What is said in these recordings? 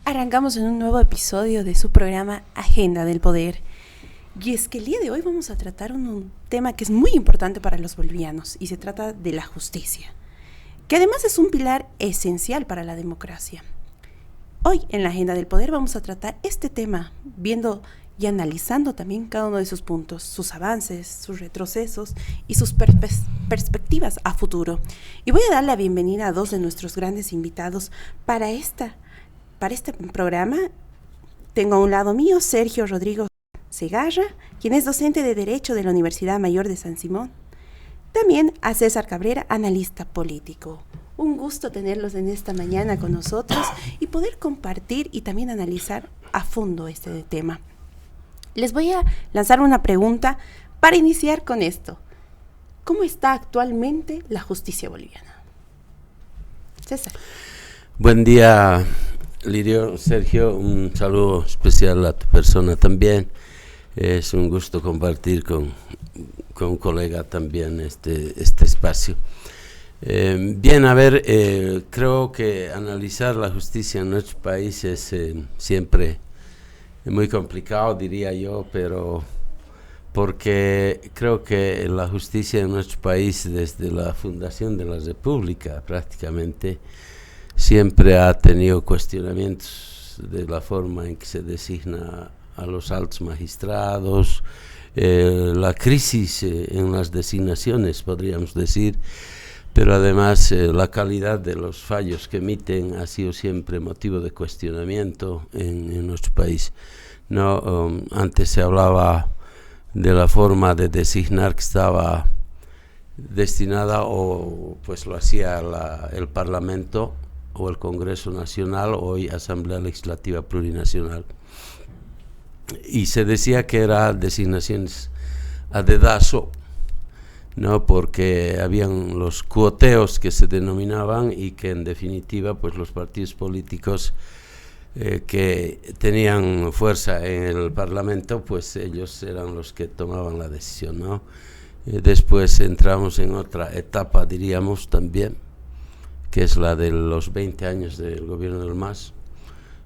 Arrancamos en un nuevo episodio de su programa Agenda del Poder. Y es que el día de hoy vamos a tratar un tema que es muy importante para los bolivianos y se trata de la justicia, que además es un pilar esencial para la democracia. Hoy en la Agenda del Poder vamos a tratar este tema, viendo y analizando también cada uno de sus puntos, sus avances, sus retrocesos y sus perspectivas a futuro. Y voy a dar la bienvenida a dos de nuestros grandes invitados para este programa. Tengo a un lado mío Sergio Rodrigo Segarra, quien es docente de Derecho de la Universidad Mayor de San Simón. También a César Cabrera, analista político. Un gusto tenerlos en esta mañana con nosotros y poder compartir y también analizar a fondo este tema. Les voy a lanzar una pregunta para iniciar con esto. ¿Cómo está actualmente la justicia boliviana? César. Buen día, Lirio. Sergio, un saludo especial a tu persona también. Es un gusto compartir con un colega también este espacio. Bien, a ver, creo que analizar la justicia en nuestro país es siempre muy complicado, diría yo, pero porque creo que la justicia en nuestro país, desde la fundación de la República prácticamente, siempre ha tenido cuestionamientos de la forma en que se designa a los altos magistrados, la crisis en las designaciones, podríamos decir, pero además la calidad de los fallos que emiten ha sido siempre motivo de cuestionamiento en nuestro país. No, antes se hablaba de la forma de designar que estaba destinada, o pues lo hacía el Parlamento o el Congreso Nacional, hoy Asamblea Legislativa Plurinacional, y se decía que eran designaciones a dedazo, ¿no? Porque habían los cuoteos que se denominaban y que en definitiva pues los partidos políticos que tenían fuerza en el Parlamento, pues ellos eran los que tomaban la decisión, ¿no? Después entramos en otra etapa, diríamos también, que es la de los 20 años del gobierno del MAS,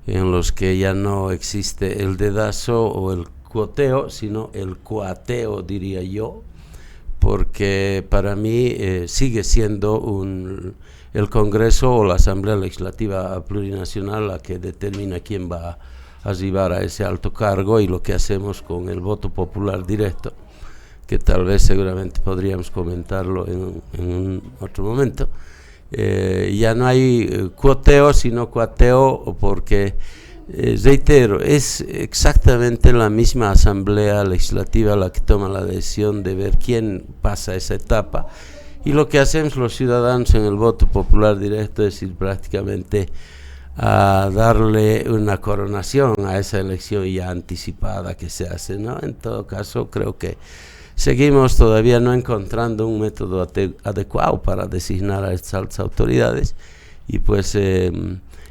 en los que ya no existe el dedazo o el cuoteo, sino el coateo, diría yo, porque para mí sigue siendo el Congreso o la Asamblea Legislativa Plurinacional la que determina quién va a arribar a ese alto cargo, y lo que hacemos con el voto popular directo, que tal vez seguramente podríamos comentarlo en otro momento. Ya no hay cuoteo, sino coateo, porque reitero, es exactamente la misma Asamblea Legislativa la que toma la decisión de ver quién pasa esa etapa, y lo que hacemos los ciudadanos en el voto popular directo es ir prácticamente a darle una coronación a esa elección ya anticipada que se hace, ¿no? En todo caso, creo que seguimos todavía no encontrando un método adecuado para designar a estas altas autoridades, y pues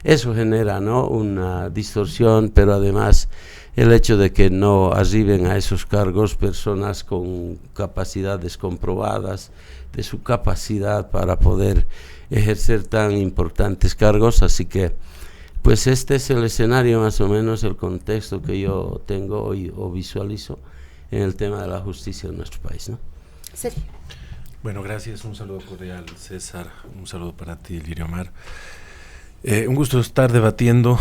eso genera, ¿no?, una distorsión, pero además el hecho de que no arriben a esos cargos personas con capacidades comprobadas de su capacidad para poder ejercer tan importantes cargos. Así que pues este es el escenario, más o menos el contexto que yo tengo hoy o visualizo en el tema de la justicia en nuestro país, ¿no? Sergio. Bueno, gracias, un saludo cordial, César, un saludo para ti, Lirio Mar. Un gusto estar debatiendo,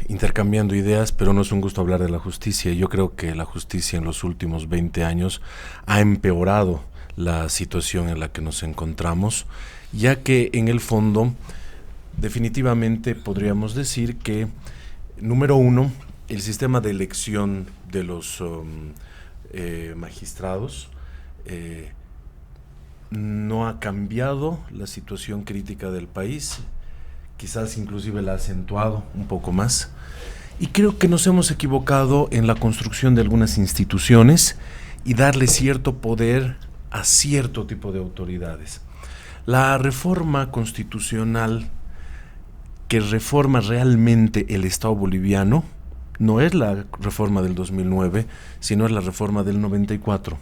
intercambiando ideas, pero no es un gusto hablar de la justicia. Yo creo que la justicia en los últimos 20 años ha empeorado la situación en la que nos encontramos, ya que en el fondo definitivamente podríamos decir que, número uno, el sistema de elección de los magistrados no ha cambiado la situación crítica del país, quizás inclusive la ha acentuado un poco más, y creo que nos hemos equivocado en la construcción de algunas instituciones y darle cierto poder a cierto tipo de autoridades. La reforma constitucional que reforma realmente el Estado boliviano no es la reforma del 2009, sino es la reforma del 94.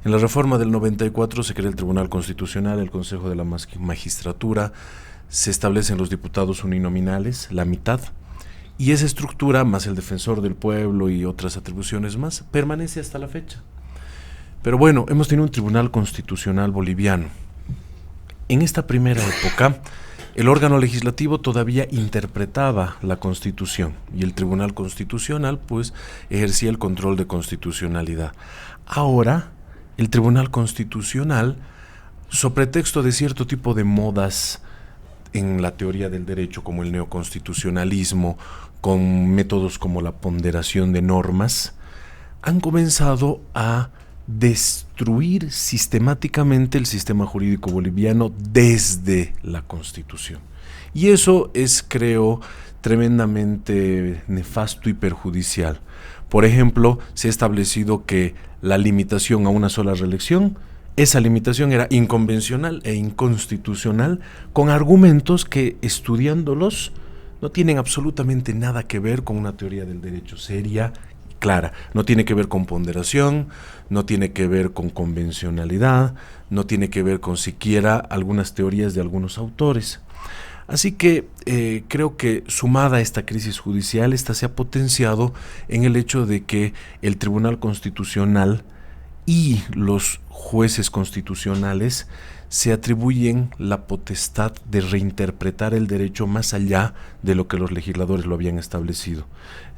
En la reforma del 94 se crea el Tribunal Constitucional, el Consejo de la Magistratura, se establecen los diputados uninominales, la mitad, Y esa estructura, más el defensor del pueblo y otras atribuciones más, permanece hasta la fecha. Pero bueno, hemos tenido un tribunal constitucional boliviano. En esta primera época, el órgano legislativo todavía interpretaba la Constitución y el Tribunal Constitucional pues ejercía el control de constitucionalidad. Ahora, el Tribunal Constitucional, sobre pretexto de cierto tipo de modas en la teoría del derecho como el neoconstitucionalismo, con métodos como la ponderación de normas, han comenzado a destruir sistemáticamente el sistema jurídico boliviano desde la Constitución. Y eso es, creo, tremendamente nefasto y perjudicial. Por ejemplo, se ha establecido que la limitación a una sola reelección, esa limitación era inconvencional e inconstitucional, con argumentos que, estudiándolos, no tienen absolutamente nada que ver con una teoría del derecho seria y clara. No tiene que ver con ponderación, no tiene que ver con convencionalidad, no tiene que ver con siquiera algunas teorías de algunos autores. Así que creo que sumada a esta crisis judicial, esta se ha potenciado en el hecho de que el Tribunal Constitucional y los jueces constitucionales se atribuyen la potestad de reinterpretar el derecho más allá de lo que los legisladores lo habían establecido.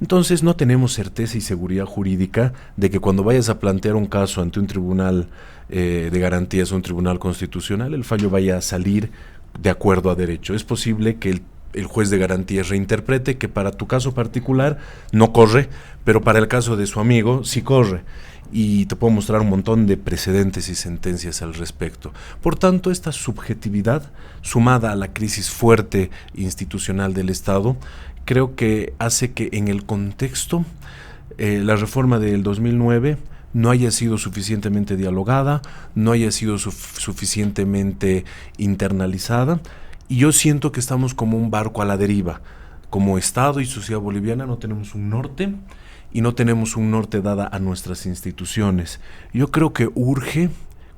Entonces no tenemos certeza y seguridad jurídica de que cuando vayas a plantear un caso ante un tribunal de garantías o un tribunal constitucional, el fallo vaya a salir de acuerdo a derecho. Es posible que el juez de garantías reinterprete que para tu caso particular no corre, pero para el caso de su amigo sí corre. Y te puedo mostrar un montón de precedentes y sentencias al respecto. Por tanto, esta subjetividad, sumada a la crisis fuerte institucional del Estado, creo que hace que en el contexto la reforma del 2009 no haya sido suficientemente dialogada, no haya sido suficientemente internalizada, y yo siento que estamos como un barco a la deriva. Como Estado y sociedad boliviana no tenemos un norte, y no tenemos un norte dada a nuestras instituciones. Yo creo que urge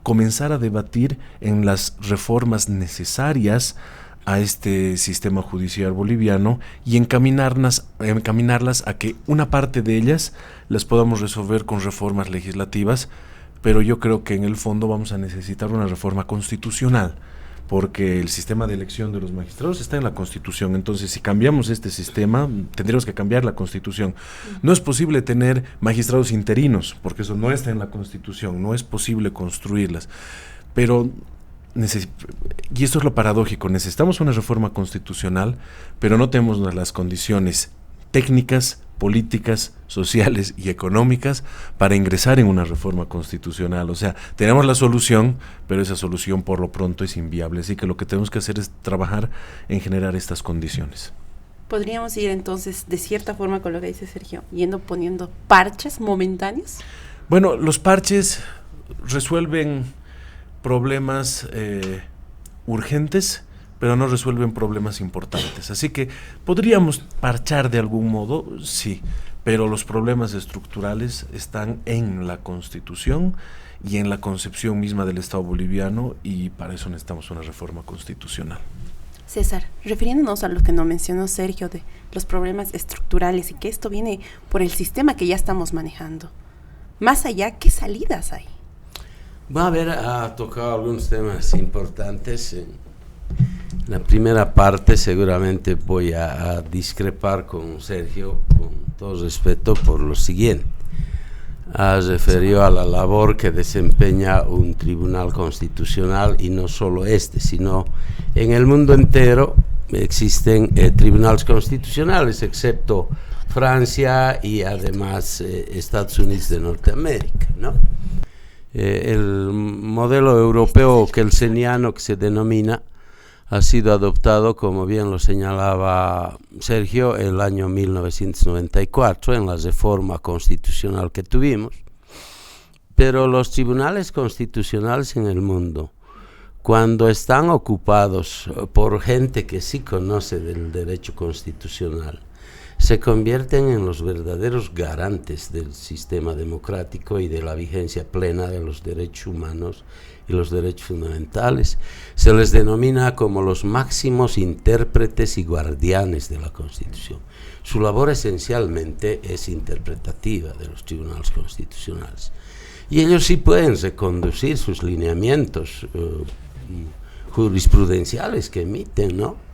comenzar a debatir en las reformas necesarias a este sistema judicial boliviano y encaminarlas a que una parte de ellas las podamos resolver con reformas legislativas, pero yo creo que en el fondo vamos a necesitar una reforma constitucional, porque el sistema de elección de los magistrados está en la Constitución. Entonces, si cambiamos este sistema, tendríamos que cambiar la Constitución. No es posible tener magistrados interinos, porque eso no está en la Constitución, no es posible construirlas. Pero, y esto es lo paradójico, necesitamos una reforma constitucional, pero no tenemos las condiciones técnicas, políticas, sociales y económicas para ingresar en una reforma constitucional. O sea, tenemos la solución, pero esa solución por lo pronto es inviable. Así que lo que tenemos que hacer es trabajar en generar estas condiciones. ¿Podríamos ir entonces, de cierta forma, con lo que dice Sergio, poniendo parches momentáneos? Bueno, los parches resuelven problemas urgentes, pero no resuelven problemas importantes. Así que podríamos parchar de algún modo, sí, pero los problemas estructurales están en la Constitución y en la concepción misma del Estado boliviano, y para eso necesitamos una reforma constitucional. César, refiriéndonos a lo que nos mencionó Sergio de los problemas estructurales y que esto viene por el sistema que ya estamos manejando, más allá, ¿qué salidas hay? Va a tocar algunos temas importantes. La primera parte seguramente voy a discrepar con Sergio, con todo respeto, por lo siguiente. Referido a la labor que desempeña un tribunal constitucional, y no solo sino en el mundo entero existen tribunales constitucionales, excepto Francia y además Estados Unidos de Norteamérica, ¿no? El modelo europeo kelseniano, que se denomina, ha sido adoptado, como bien lo señalaba Sergio, el año 1994 en la reforma constitucional que tuvimos. Pero los tribunales constitucionales en el mundo, cuando están ocupados por gente que sí conoce del derecho constitucional, se convierten en los verdaderos garantes del sistema democrático y de la vigencia plena de los derechos humanos y los derechos fundamentales. Se les denomina como los máximos intérpretes y guardianes de la Constitución. Su labor esencialmente es interpretativa de los tribunales constitucionales. Y ellos sí pueden reconducir sus lineamientos jurisprudenciales que emiten, ¿no?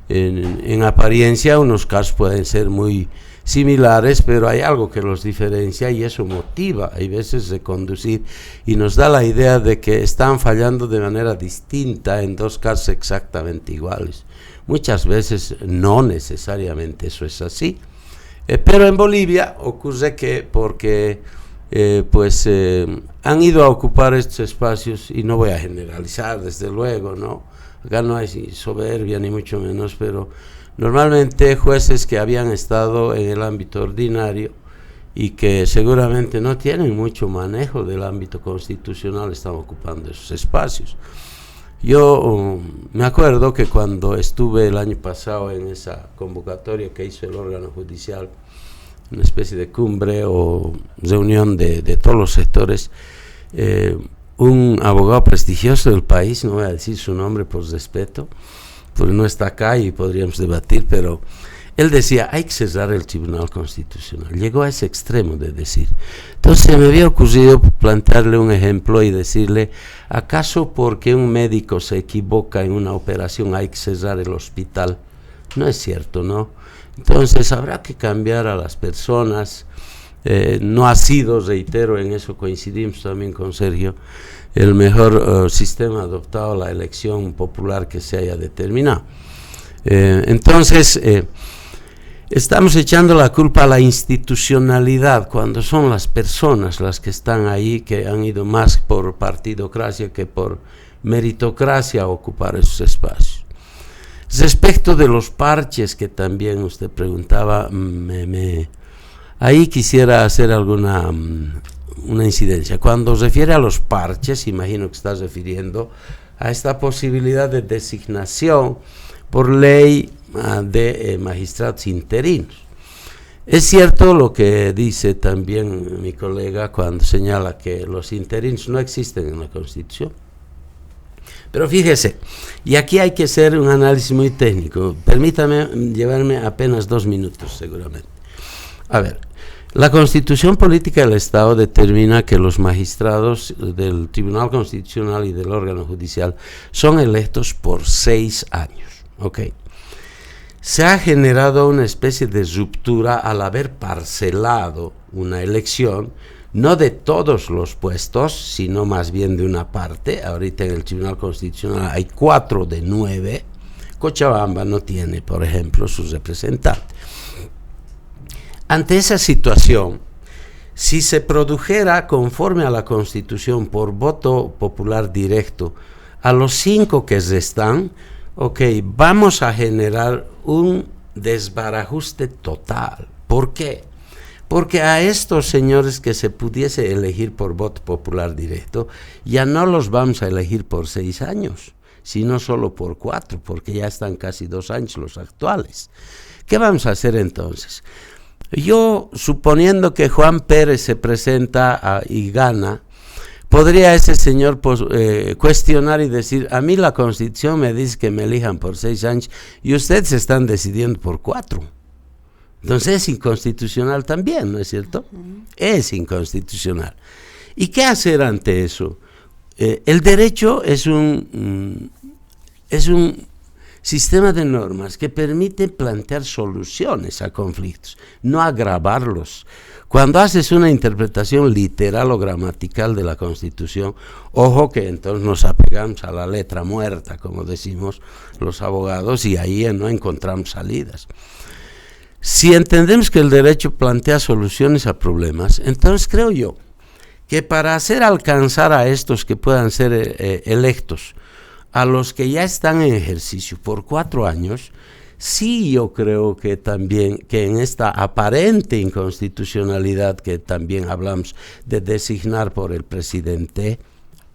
En apariencia, unos casos pueden ser muy similares, pero hay algo que los diferencia y eso motiva a veces reconducir y nos da la idea de que están fallando de manera distinta en dos casos exactamente iguales. Muchas veces no necesariamente eso es así, pero en Bolivia ocurre que porque han ido a ocupar estos espacios, y no voy a generalizar desde luego, ¿no? Acá no hay soberbia ni mucho menos, pero normalmente jueces que habían estado en el ámbito ordinario y que seguramente no tienen mucho manejo del ámbito constitucional están ocupando esos espacios. Yo me acuerdo que cuando estuve el año pasado en esa convocatoria que hizo el órgano judicial, una especie de cumbre o reunión de todos los sectores, un abogado prestigioso del país, no voy a decir su nombre por respeto, porque no está acá y podríamos debatir, pero él decía, hay que cerrar el Tribunal Constitucional. Llegó a ese extremo de decir. Entonces me había ocurrido plantearle un ejemplo y decirle, ¿acaso porque un médico se equivoca en una operación hay que cerrar el hospital? No es cierto, ¿no? Entonces habrá que cambiar a las personas. No ha sido, reitero, en eso coincidimos también con Sergio, el mejor sistema adoptado a la elección popular que se haya determinado. Entonces, estamos echando la culpa a la institucionalidad cuando son las personas las que están ahí, que han ido más por partidocracia que por meritocracia a ocupar esos espacios. Respecto de los parches que también usted preguntaba, ahí quisiera hacer una incidencia. Cuando refiere a los parches, imagino que estás refiriendo a esta posibilidad de designación por ley de magistrados interinos. Es cierto lo que dice también mi colega cuando señala que los interinos no existen en la Constitución. Pero fíjese, y aquí hay que hacer un análisis muy técnico. Permítame llevarme apenas 2 minutos seguramente. A ver, la Constitución Política del Estado determina que los magistrados del Tribunal Constitucional y del órgano judicial son electos por 6 años. Okay. Se ha generado una especie de ruptura al haber parcelado una elección, no de todos los puestos, sino más bien de una parte. Ahorita en el Tribunal Constitucional hay 4 de 9. Cochabamba no tiene, por ejemplo, sus representantes. Ante esa situación, si se produjera conforme a la Constitución por voto popular directo a los 5 que restan, vamos a generar un desbarajuste total. ¿Por qué? Porque a estos señores que se pudiese elegir por voto popular directo, ya no los vamos a elegir por 6 años, sino solo por 4, porque ya están casi 2 años los actuales. ¿Qué vamos a hacer entonces? Yo, suponiendo que Juan Pérez se presenta y gana, podría ese señor cuestionar y decir, a mí la Constitución me dice que me elijan por 6 años y ustedes se están decidiendo por 4. Entonces es inconstitucional también, ¿no es cierto? Es inconstitucional. ¿Y qué hacer ante eso? El derecho es un sistema de normas que permite plantear soluciones a conflictos, no agravarlos. Cuando haces una interpretación literal o gramatical de la Constitución, ojo que entonces nos apegamos a la letra muerta, como decimos los abogados, y ahí no encontramos salidas. Si entendemos que el derecho plantea soluciones a problemas, entonces creo yo que para hacer alcanzar a estos que puedan ser electos, a los que ya están en ejercicio por 4 años, sí yo creo que también, que en esta aparente inconstitucionalidad que también hablamos de designar por el presidente,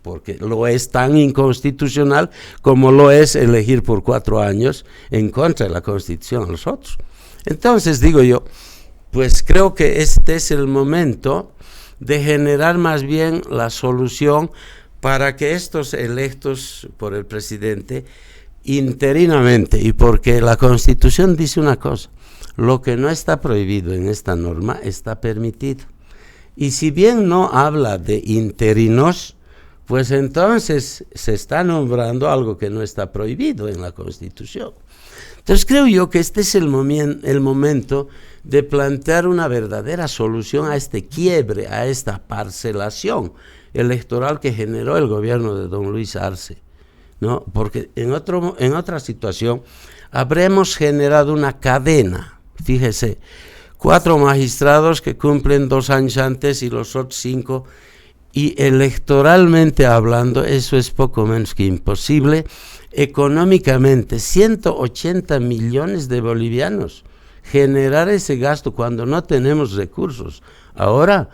porque lo es tan inconstitucional como lo es elegir por 4 años en contra de la Constitución a los otros. Entonces, digo yo, pues creo que este es el momento de generar más bien la solución para que estos electos por el presidente interinamente, y porque la Constitución dice una cosa, lo que no está prohibido en esta norma está permitido. Y si bien no habla de interinos, pues entonces se está nombrando algo que no está prohibido en la Constitución. Entonces creo yo que este es el momento de plantear una verdadera solución a este quiebre, a esta parcelación electoral que generó el gobierno de don Luis Arce, ¿no? Porque en otra situación habremos generado una cadena, fíjese, 4 magistrados que cumplen 2 años antes y los otros 5, y electoralmente hablando eso es poco menos que imposible. Económicamente, 180 millones de bolivianos, generar ese gasto cuando no tenemos recursos. Ahora,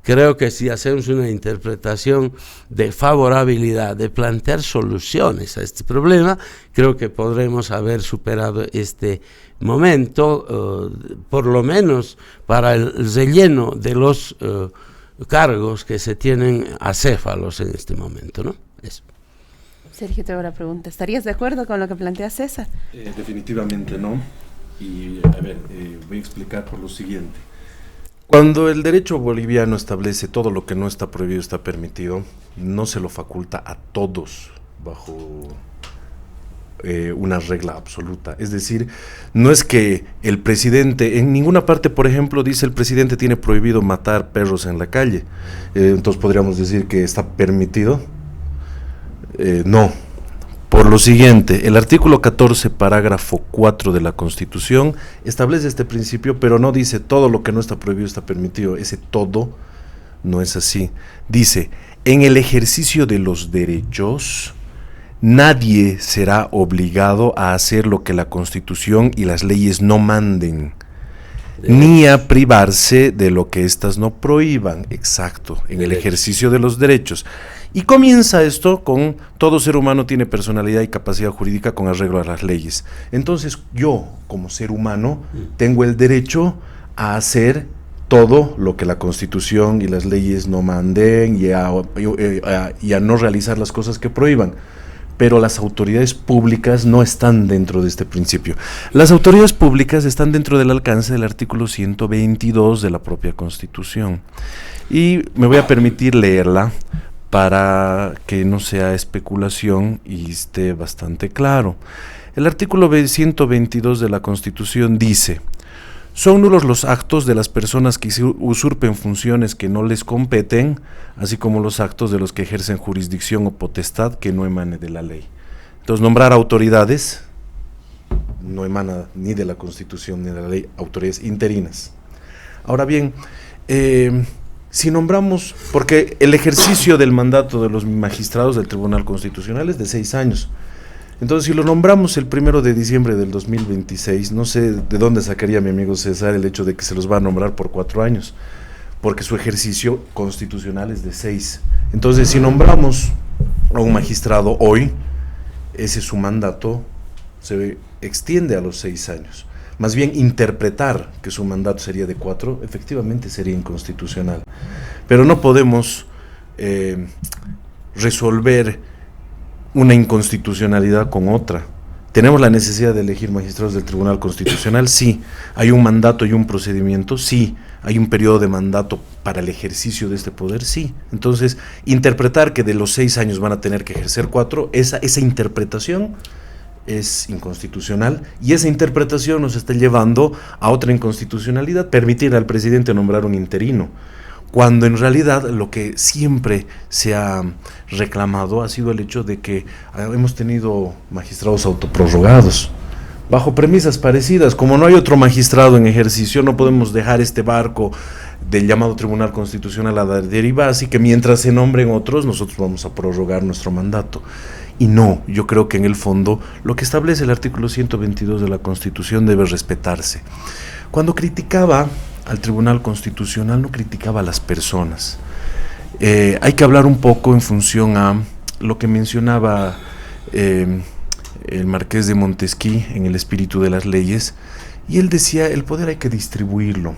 creo que si hacemos una interpretación de favorabilidad, de plantear soluciones a este problema, creo que podremos haber superado este momento, por lo menos para el relleno de los cargos que se tienen acéfalos en este momento, ¿no? Eso. Sergio, te hago la pregunta. ¿Estarías de acuerdo con lo que plantea César? Definitivamente no. Y a ver, voy a explicar por lo siguiente. Cuando el derecho boliviano establece todo lo que no está prohibido está permitido, no se lo faculta a todos bajo una regla absoluta. Es decir, no es que el presidente, en ninguna parte, por ejemplo, dice el presidente tiene prohibido matar perros en la calle. Entonces podríamos decir que está permitido. No. Por lo siguiente, el artículo 14, parágrafo 4 de la Constitución establece este principio, pero no dice todo lo que no está prohibido está permitido. Ese todo no es así. Dice, en el ejercicio de los derechos, nadie será obligado a hacer lo que la Constitución y las leyes no manden, ni a privarse de lo que éstas no prohíban. Exacto, en el ejercicio de los derechos. Y comienza esto con todo ser humano tiene personalidad y capacidad jurídica con arreglo a las leyes. Entonces yo, como ser humano, tengo el derecho a hacer todo lo que la Constitución y las leyes no manden y a no realizar las cosas que prohíban. Pero las autoridades públicas no están dentro de este principio. Las autoridades públicas están dentro del alcance del artículo 122 de la propia Constitución. Y me voy a permitir leerla para que no sea especulación y esté bastante claro. El artículo 122 de la Constitución dice: son nulos los actos de las personas que usurpen funciones que no les competen, así como los actos de los que ejercen jurisdicción o potestad que no emane de la ley. Entonces, nombrar autoridades no emana ni de la Constitución ni de la ley, autoridades interinas. Ahora bien, si nombramos, porque el ejercicio del mandato de los magistrados del Tribunal Constitucional es de 6 años, entonces si lo nombramos el 1 de diciembre del 2026, no sé de dónde sacaría mi amigo César el hecho de que se los va a nombrar por 4 años, porque su ejercicio constitucional es de 6. Entonces si nombramos a un magistrado hoy, ese su mandato se extiende a los 6 años. Más bien interpretar que su mandato sería de 4, efectivamente sería inconstitucional. Pero no podemos resolver una inconstitucionalidad con otra. ¿Tenemos la necesidad de elegir magistrados del Tribunal Constitucional? Sí. ¿Hay un mandato y un procedimiento? Sí. ¿Hay un periodo de mandato para el ejercicio de este poder? Sí. Entonces, interpretar que de los 6 años van a tener que ejercer 4, esa interpretación es inconstitucional, y esa interpretación nos está llevando a otra inconstitucionalidad, permitir al presidente nombrar un interino, cuando en realidad lo que siempre se ha reclamado ha sido el hecho de que hemos tenido magistrados autoprorrogados, bajo premisas parecidas. Como no hay otro magistrado en ejercicio, no podemos dejar este barco del llamado Tribunal Constitucional a la deriva, así que mientras se nombren otros, nosotros vamos a prorrogar nuestro mandato. Y no, yo creo que en el fondo lo que establece el artículo 122 de la Constitución debe respetarse. Cuando criticaba al Tribunal Constitucional, no criticaba a las personas. Hay que hablar un poco en función a lo que mencionaba el Marqués de Montesquieu en El espíritu de las leyes, Y él decía, el poder hay que distribuirlo.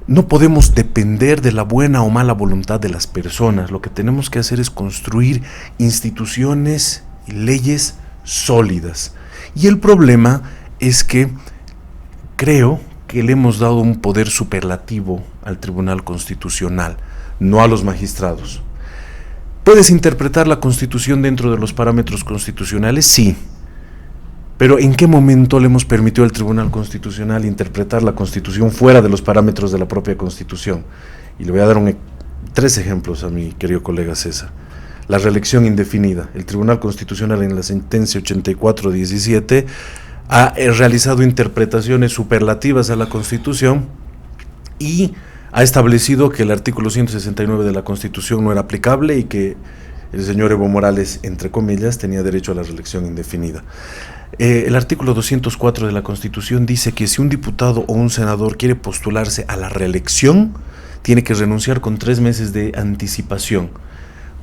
No podemos depender de la buena o mala voluntad de las personas. Lo que tenemos que hacer es construir instituciones y leyes sólidas. Y el problema es que creo que le hemos dado un poder superlativo al Tribunal Constitucional, no a los magistrados. ¿Puedes interpretar la Constitución dentro de los parámetros constitucionales? Sí. Pero ¿en qué momento le hemos permitido al Tribunal Constitucional interpretar la Constitución fuera de los parámetros de la propia Constitución? Y le voy a dar 3 ejemplos a mi querido colega César. La reelección indefinida. El Tribunal Constitucional en la sentencia 84-17 ha realizado interpretaciones superlativas a la Constitución y ha establecido que el artículo 169 de la Constitución no era aplicable y que el señor Evo Morales, entre comillas, tenía derecho a la reelección indefinida. El artículo 204 de la Constitución dice que si un diputado o un senador quiere postularse a la reelección, tiene que renunciar con 3 meses de anticipación.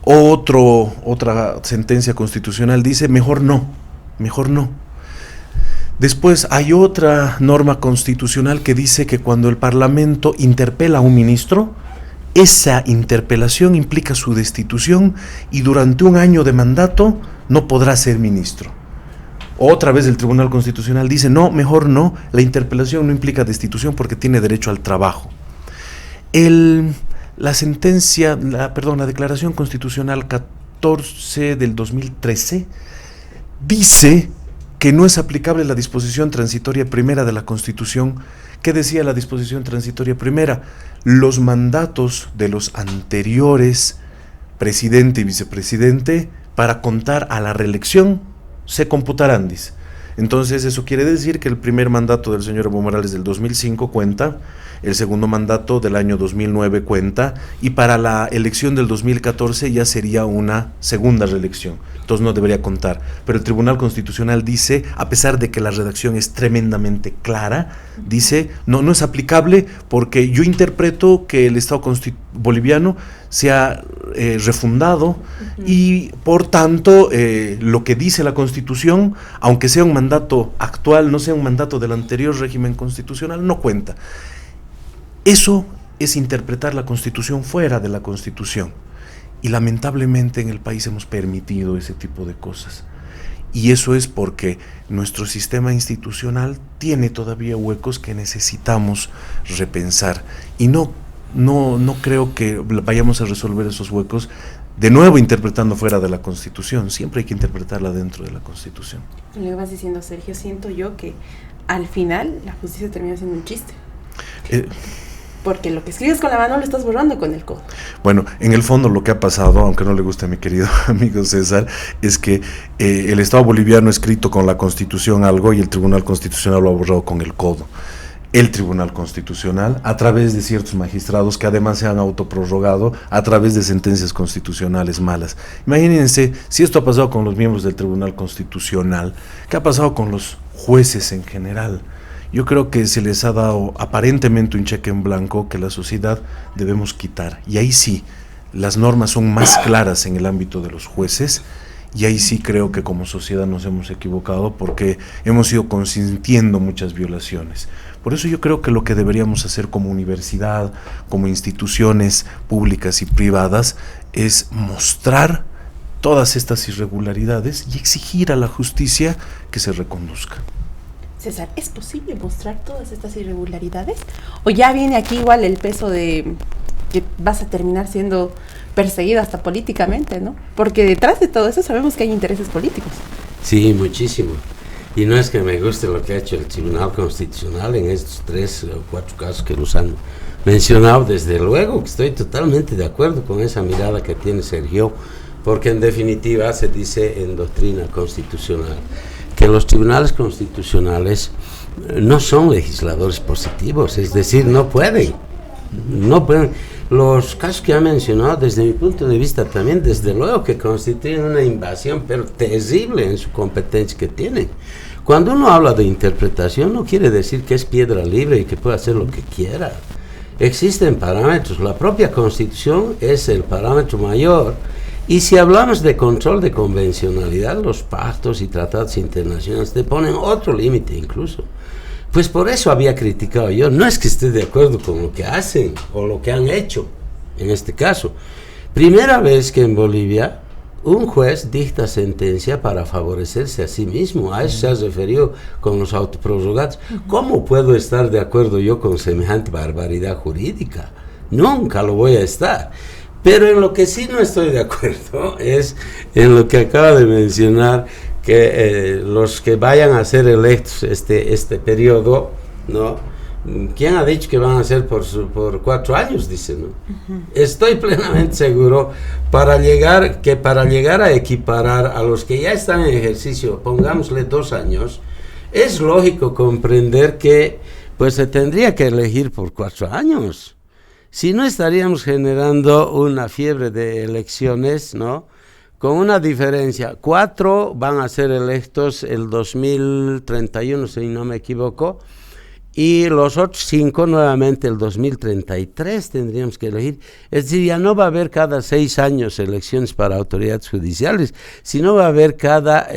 Otra sentencia constitucional dice, mejor no. Después hay otra norma constitucional que dice que cuando el Parlamento interpela a un ministro, esa interpelación implica su destitución y durante 1 año de mandato no podrá ser ministro. Otra vez el Tribunal Constitucional dice, no, mejor no, la interpelación no implica destitución porque tiene derecho al trabajo. La Declaración Constitucional 14 del 2013 dice que no es aplicable la disposición transitoria primera de la Constitución. ¿Qué decía la disposición transitoria primera? Los mandatos de los anteriores presidente y vicepresidente para contar a la reelección se computarán, dice. Entonces eso quiere decir que el primer mandato del señor Evo Morales del 2005 cuenta, el segundo mandato del año 2009 cuenta, y para la elección del 2014 ya sería una segunda reelección, entonces no debería contar. Pero el Tribunal Constitucional dice, a pesar de que la redacción es tremendamente clara, dice, no es aplicable porque yo interpreto que el Estado boliviano se ha refundado y por tanto lo que dice la Constitución, aunque sea un mandato actual, no sea un mandato del anterior régimen constitucional, no cuenta. Eso es interpretar la Constitución fuera de la Constitución y lamentablemente en el país hemos permitido ese tipo de cosas y eso es porque nuestro sistema institucional tiene todavía huecos que necesitamos repensar y no creo que vayamos a resolver esos huecos de nuevo interpretando fuera de la Constitución. Siempre hay que interpretarla dentro de la Constitución. Lo que vas diciendo, Sergio, siento yo que al final la justicia termina siendo un chiste. Porque lo que escribes con la mano lo estás borrando con el codo. Bueno, en el fondo lo que ha pasado, aunque no le guste a mi querido amigo César, es que el Estado boliviano ha escrito con la Constitución algo y el Tribunal Constitucional lo ha borrado con el codo. El Tribunal Constitucional, a través de ciertos magistrados que además se han autoprorrogado a través de sentencias constitucionales malas. Imagínense, si esto ha pasado con los miembros del Tribunal Constitucional, ¿qué ha pasado con los jueces en general? Yo creo que se les ha dado aparentemente un cheque en blanco que la sociedad debemos quitar. Y ahí sí, las normas son más claras en el ámbito de los jueces, y ahí sí creo que como sociedad nos hemos equivocado porque hemos ido consintiendo muchas violaciones. Por eso yo creo que lo que deberíamos hacer como universidad, como instituciones públicas y privadas, es mostrar todas estas irregularidades y exigir a la justicia que se reconduzca. César, ¿es posible mostrar todas estas irregularidades? ¿O ya viene aquí igual el peso de que vas a terminar siendo perseguido hasta políticamente, ¿no? Porque detrás de todo eso sabemos que hay intereses políticos. Sí, muchísimo. Y no es que me guste lo que ha hecho el Tribunal Constitucional en estos 3 o 4 casos que nos han mencionado. Desde luego que estoy totalmente de acuerdo con esa mirada que tiene Sergio, porque en definitiva se dice en doctrina constitucional que los tribunales constitucionales no son legisladores positivos, es decir, no pueden. Los casos que ha mencionado, desde mi punto de vista también, desde luego que constituyen una invasión, pero terrible en su competencia que tienen. Cuando uno habla de interpretación, no quiere decir que es piedra libre y que puede hacer lo que quiera. Existen parámetros, la propia Constitución es el parámetro mayor, y si hablamos de control de convencionalidad, los pactos y tratados internacionales te ponen otro límite incluso. Pues por eso había criticado yo. No es que esté de acuerdo con lo que hacen o lo que han hecho, en este caso. Primera vez que en Bolivia un juez dicta sentencia para favorecerse a sí mismo. A eso se ha referido con los autoprorrogados. ¿Cómo puedo estar de acuerdo yo con semejante barbaridad jurídica? Nunca lo voy a estar. Pero en lo que sí no estoy de acuerdo es en lo que acaba de mencionar, que los que vayan a ser electos este periodo, ¿no? ¿Quién ha dicho que van a ser por 4 años? Dice, ¿no? Estoy plenamente seguro para llegar a equiparar a los que ya están en ejercicio, pongámosle 2 años, es lógico comprender que pues se tendría que elegir por 4 años. Si no, estaríamos generando una fiebre de elecciones, ¿no? Con una diferencia. 4 van a ser electos el 2031, si no me equivoco, y los otros 5 nuevamente el 2033 tendríamos que elegir. Es decir, ya no va a haber cada 6 años elecciones para autoridades judiciales, sino va a haber cada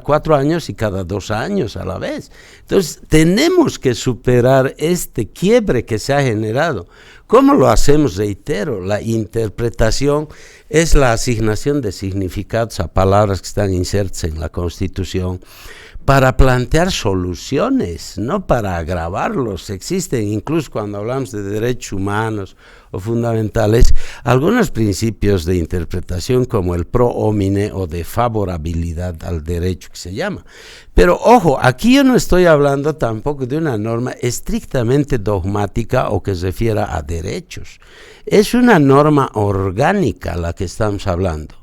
4 años y cada 2 años a la vez. Entonces, tenemos que superar este quiebre que se ha generado. ¿Cómo lo hacemos? Reitero, la interpretación es la asignación de significados a palabras que están insertas en la Constitución, para plantear soluciones, no para agravarlos. Existen, incluso cuando hablamos de derechos humanos o fundamentales, algunos principios de interpretación como el pro homine o de favorabilidad al derecho, que se llama. Pero ojo, aquí yo no estoy hablando tampoco de una norma estrictamente dogmática o que se refiera a derechos. Es una norma orgánica la que estamos hablando.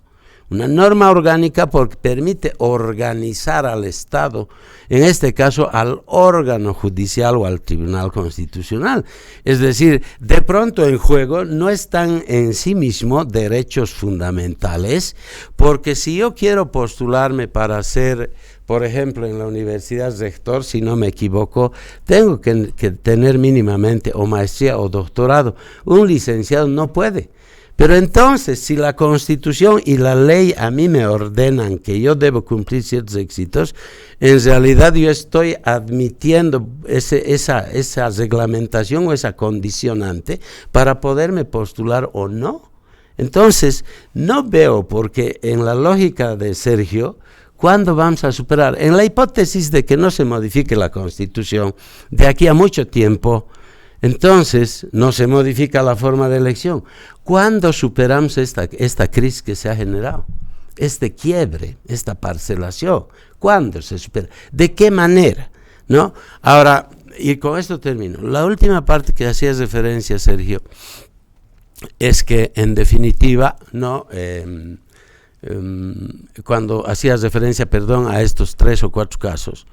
Una norma orgánica porque permite organizar al Estado, en este caso al órgano judicial o al Tribunal Constitucional. Es decir, de pronto en juego no están en sí mismo derechos fundamentales, porque si yo quiero postularme para ser, por ejemplo, en la universidad rector, si no me equivoco, tengo que tener mínimamente o maestría o doctorado. Un licenciado no puede. Pero entonces, si la Constitución y la ley a mí me ordenan que yo debo cumplir ciertos requisitos, en realidad yo estoy admitiendo esa reglamentación o esa condicionante para poderme postular o no. Entonces, no veo, porque en la lógica de Sergio, ¿cuándo vamos a superar? En la hipótesis de que no se modifique la Constitución de aquí a mucho tiempo, entonces no se modifica la forma de elección. ¿Cuándo superamos esta crisis que se ha generado? Este quiebre, esta parcelación. ¿Cuándo se supera? ¿De qué manera? ¿No? Ahora, y con esto termino. La última parte que hacías referencia, Sergio, es que en definitiva, no, cuando hacías referencia, a estos 3 o 4 casos,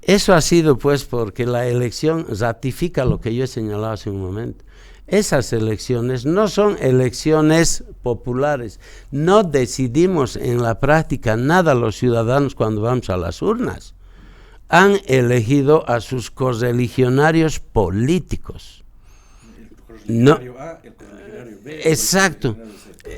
eso ha sido pues porque la elección ratifica lo que yo he señalado hace un momento. Esas elecciones no son elecciones populares. No decidimos en la práctica nada los ciudadanos cuando vamos a las urnas. Han elegido a sus correligionarios políticos. El correligionario A, el correligionario B. Exacto.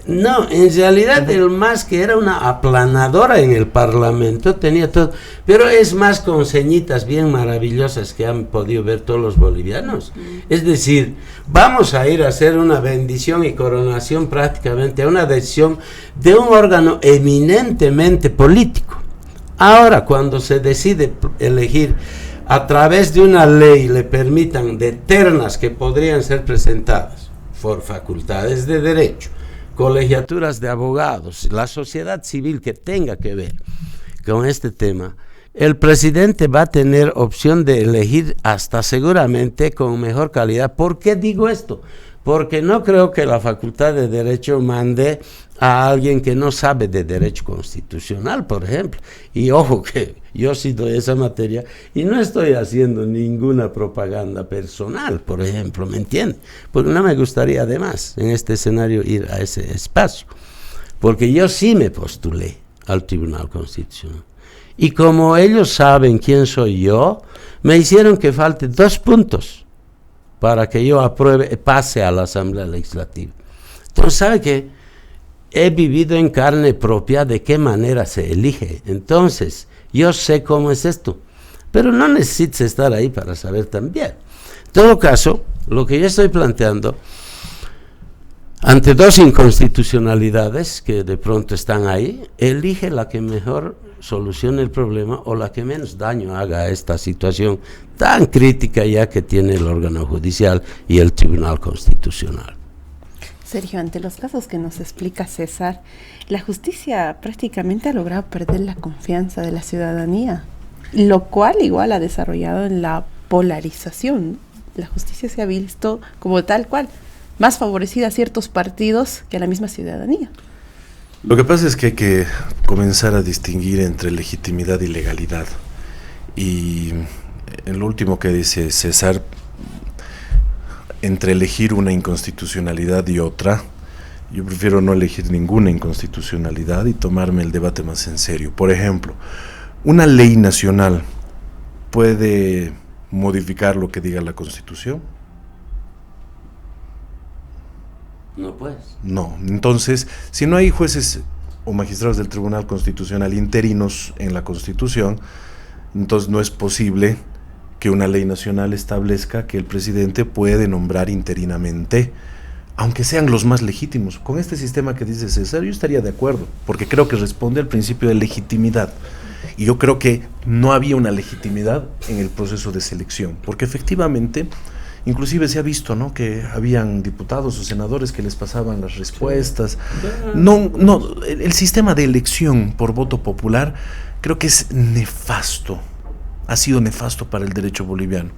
No, en realidad el MAS, que era una aplanadora en el Parlamento, tenía todo, pero es más con ceñitas bien maravillosas que han podido ver todos los bolivianos. Es decir, vamos a ir a hacer una bendición y coronación prácticamente a una decisión de un órgano eminentemente político. Ahora, cuando se decide elegir a través de una ley, le permitan de ternas que podrían ser presentadas por facultades de derecho, colegiaturas de abogados, la sociedad civil que tenga que ver con este tema, el presidente va a tener opción de elegir hasta seguramente con mejor calidad. ¿Por qué digo esto? Porque no creo que la Facultad de Derecho mande a alguien que no sabe de derecho constitucional, por ejemplo. Y ojo que yo sí doy esa materia y no estoy haciendo ninguna propaganda personal, por ejemplo, ¿me entiende? Porque no me gustaría además en este escenario ir a ese espacio, porque yo sí me postulé al Tribunal Constitucional. Y como ellos saben quién soy yo, me hicieron que falte 2 puntos para que yo pase a la Asamblea Legislativa. Entonces, ¿sabe qué? He vivido en carne propia de qué manera se elige. Entonces, yo sé cómo es esto. pero no necesitas estar ahí para saber también. En todo caso, lo que yo estoy planteando, ante dos inconstitucionalidades que de pronto están ahí, elige la que mejor solucione el problema o la que menos daño haga a esta situación tan crítica ya que tiene el órgano judicial y el Tribunal Constitucional. Sergio, ante los casos que nos explica César, la justicia prácticamente ha logrado perder la confianza de la ciudadanía, lo cual igual ha desarrollado en la polarización. La justicia se ha visto como tal cual, más favorecida a ciertos partidos que a la misma ciudadanía. Lo que pasa es que hay que comenzar a distinguir entre legitimidad y legalidad. Y en lo último que dice César, entre elegir una inconstitucionalidad y otra, yo prefiero no elegir ninguna inconstitucionalidad y tomarme el debate más en serio. Por ejemplo, una ley nacional puede modificar lo que diga la Constitución. No puedes. No, entonces, si no hay jueces o magistrados del Tribunal Constitucional interinos en la Constitución, entonces no es posible que una ley nacional establezca que el presidente puede nombrar interinamente, aunque sean los más legítimos. Con este sistema que dice César, yo estaría de acuerdo, porque creo que responde al principio de legitimidad. Y yo creo que no había una legitimidad en el proceso de selección, porque efectivamente, inclusive se ha visto, ¿no?, que habían diputados o senadores que les pasaban las respuestas. No, el sistema de elección por voto popular creo que es nefasto, ha sido nefasto para el derecho boliviano.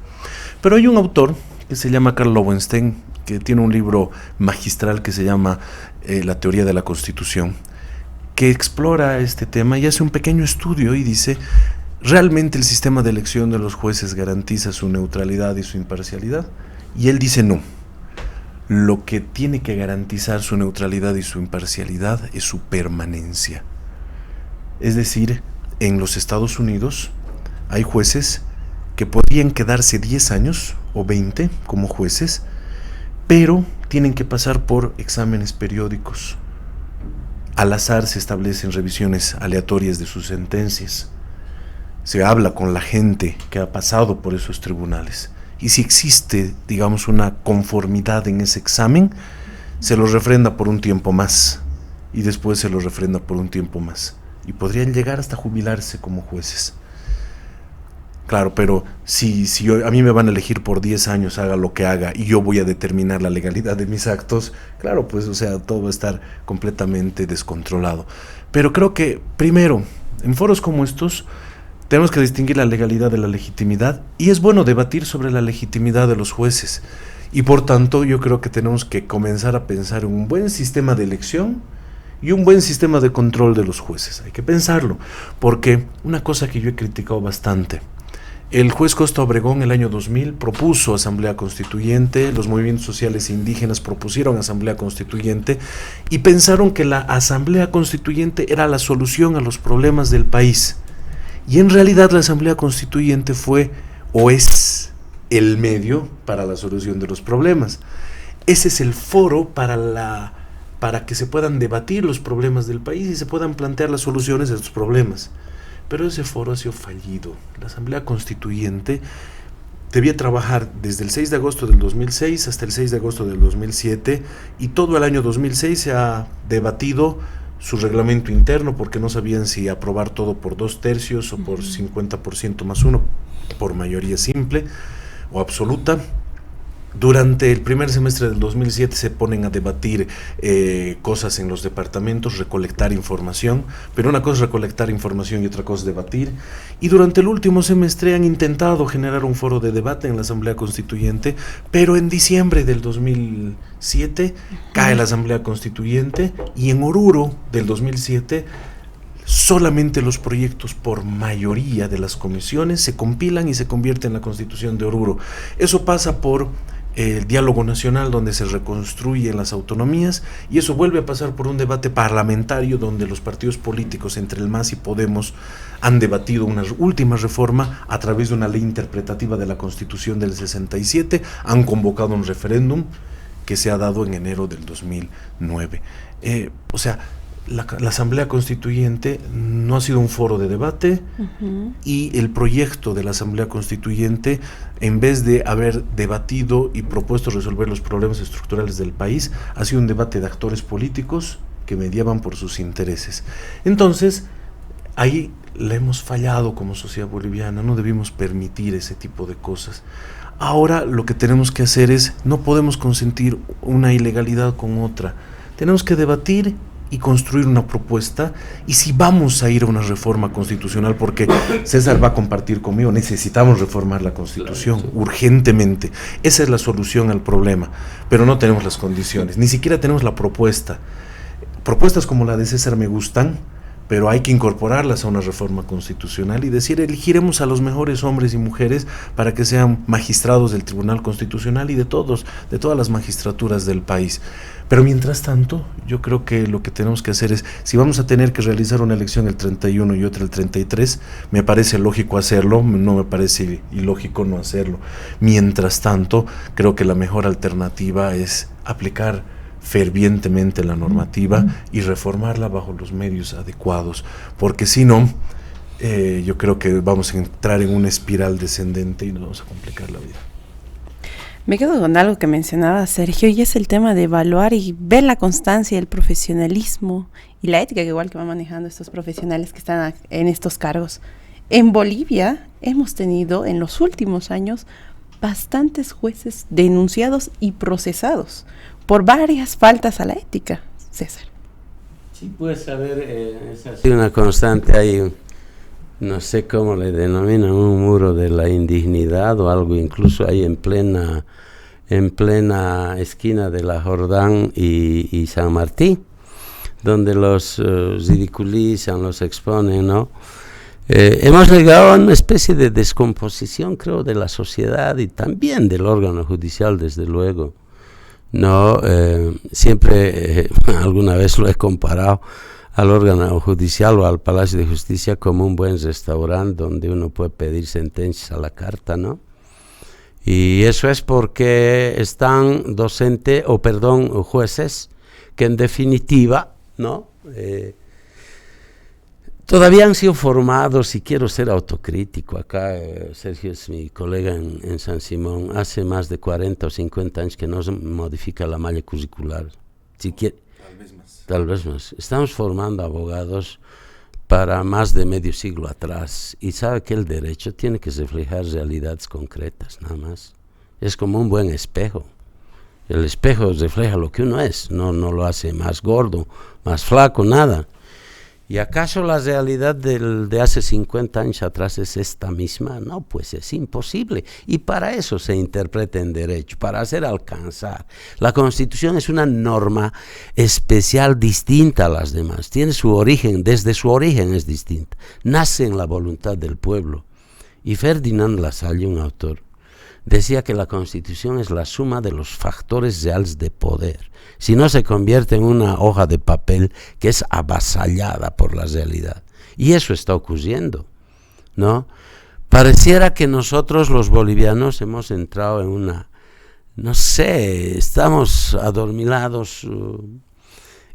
Pero hay un autor que se llama Karl Lowenstein, que tiene un libro magistral que se llama La teoría de la Constitución, que explora este tema y hace un pequeño estudio y dice: ¿realmente el sistema de elección de los jueces garantiza su neutralidad y su imparcialidad? Y él dice no. Lo que tiene que garantizar su neutralidad y su imparcialidad es su permanencia. Es decir, en los Estados Unidos hay jueces que podrían quedarse 10 años o 20 como jueces, pero tienen que pasar por exámenes periódicos. Al azar se establecen revisiones aleatorias de sus sentencias. Se habla con la gente que ha pasado por esos tribunales. Y si existe, digamos, una conformidad en ese examen, se lo refrenda por un tiempo más. Y después se lo refrenda por un tiempo más. Y podrían llegar hasta jubilarse como jueces. Claro, pero si a mí me van a elegir por 10 años, haga lo que haga, y yo voy a determinar la legalidad de mis actos, claro, pues, o sea, todo va a estar completamente descontrolado. Pero creo que, primero, en foros como estos, tenemos que distinguir la legalidad de la legitimidad, y es bueno debatir sobre la legitimidad de los jueces. Y por tanto, yo creo que tenemos que comenzar a pensar en un buen sistema de elección y un buen sistema de control de los jueces. Hay que pensarlo, porque una cosa que yo he criticado bastante: el juez Costa Obregón el año 2000 propuso asamblea constituyente, los movimientos sociales indígenas propusieron asamblea constituyente y pensaron que la asamblea constituyente era la solución a los problemas del país. Y en realidad la asamblea constituyente fue o es el medio para la solución de los problemas. Ese es el foro para que se puedan debatir los problemas del país y se puedan plantear las soluciones a estos problemas. Pero ese foro ha sido fallido. La Asamblea Constituyente debía trabajar desde el 6 de agosto del 2006 hasta el 6 de agosto del 2007, y todo el año 2006 se ha debatido su reglamento interno, porque no sabían si aprobar todo por 2/3 o por 50% más 1, por mayoría simple o absoluta. Durante el primer semestre del 2007 se ponen a debatir cosas en los departamentos, recolectar información, pero una cosa es recolectar información y otra cosa es debatir. Y durante el último semestre han intentado generar un foro de debate en la Asamblea Constituyente, pero en diciembre del 2007 cae la Asamblea Constituyente, y en Oruro del 2007 solamente los proyectos por mayoría de las comisiones se compilan y se convierten en la Constitución de Oruro. Eso pasa por el diálogo nacional, donde se reconstruyen las autonomías, y eso vuelve a pasar por un debate parlamentario donde los partidos políticos, entre el MAS y Podemos, han debatido una última reforma a través de una ley interpretativa de la Constitución del 67, han convocado un referéndum que se ha dado en enero del 2009. O sea, la Asamblea Constituyente no ha sido un foro de debate, y el proyecto de la Asamblea Constituyente, en vez de haber debatido y propuesto resolver los problemas estructurales del país, ha sido un debate de actores políticos que mediaban por sus intereses. Entonces, ahí le hemos fallado como sociedad boliviana, no debimos permitir ese tipo de cosas. Ahora lo que tenemos que hacer es, no podemos consentir una ilegalidad con otra, tenemos que debatir y construir una propuesta, y si vamos a ir a una reforma constitucional, porque César va a compartir conmigo, necesitamos reformar la Constitución, claro, sí, urgentemente. Esa es la solución al problema, pero no tenemos las condiciones, ni siquiera tenemos la propuesta. Propuestas como la de César me gustan, pero hay que incorporarlas a una reforma constitucional y decir, elegiremos a los mejores hombres y mujeres para que sean magistrados del Tribunal Constitucional y de todas las magistraturas del país. Pero mientras tanto, yo creo que lo que tenemos que hacer es, si vamos a tener que realizar una elección el 31 y otra el 33, me parece lógico hacerlo, no me parece ilógico no hacerlo. Mientras tanto, creo que la mejor alternativa es aplicar fervientemente la normativa y reformarla bajo los medios adecuados, porque si no, yo creo que vamos a entrar en una espiral descendente y nos vamos a complicar la vida. Me quedo con algo que mencionaba Sergio, y es el tema de evaluar y ver la constancia, el profesionalismo y la ética que igual que van manejando estos profesionales que están en estos cargos. En Bolivia hemos tenido en los últimos años bastantes jueces denunciados y procesados por varias faltas a la ética, César. Sí, puedes saber, es así una constante, hay, no sé cómo le denominan, un muro de la indignidad o algo, incluso ahí en plena esquina de la Jordán y San Martín, donde los ridiculizan, los exponen, ¿no? Hemos llegado a una especie de descomposición, creo, de la sociedad y también del órgano judicial, desde luego. No, siempre alguna vez lo he comparado al órgano judicial o al Palacio de Justicia como un buen restaurante donde uno puede pedir sentencias a la carta, ¿no? Y eso es porque están jueces que en definitiva, ¿no? Todavía han sido formados, y quiero ser autocrítico, acá Sergio es mi colega en San Simón, hace más de 40 o 50 años que no se modifica la malla curricular. Tal vez más. Estamos formando abogados para más de medio siglo atrás, y sabe que el derecho tiene que reflejar realidades concretas, nada más. Es como un buen espejo. El espejo refleja lo que uno es, no lo hace más gordo, más flaco, nada. ¿Y acaso la realidad de hace 50 años atrás es esta misma? No, pues es imposible. Y para eso se interpreta en derecho, para hacer alcanzar. La Constitución es una norma especial, distinta a las demás. Tiene su origen, desde su origen es distinta. Nace en la voluntad del pueblo. Y Ferdinand Lassalle, un autor, decía que la Constitución es la suma de los factores reales de poder. Si no, se convierte en una hoja de papel que es avasallada por la realidad. Y eso está ocurriendo, ¿no? Pareciera que nosotros los bolivianos hemos entrado en una, no sé, estamos adormilados,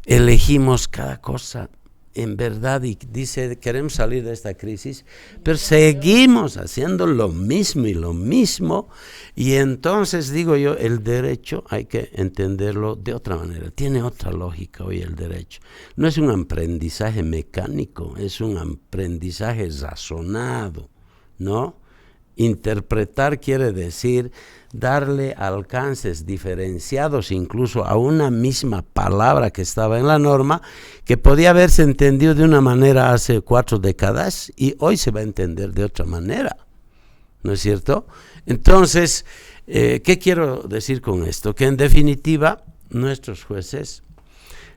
elegimos cada cosa en verdad, y dice, queremos salir de esta crisis, pero seguimos haciendo lo mismo, y entonces digo yo, el derecho hay que entenderlo de otra manera, tiene otra lógica hoy el derecho. No es un aprendizaje mecánico, es un aprendizaje razonado, ¿no? Interpretar quiere decir darle alcances diferenciados incluso a una misma palabra que estaba en la norma, que podía haberse entendido de una manera hace 4 décadas y hoy se va a entender de otra manera, ¿no es cierto? Entonces, ¿qué quiero decir con esto? Que en definitiva nuestros jueces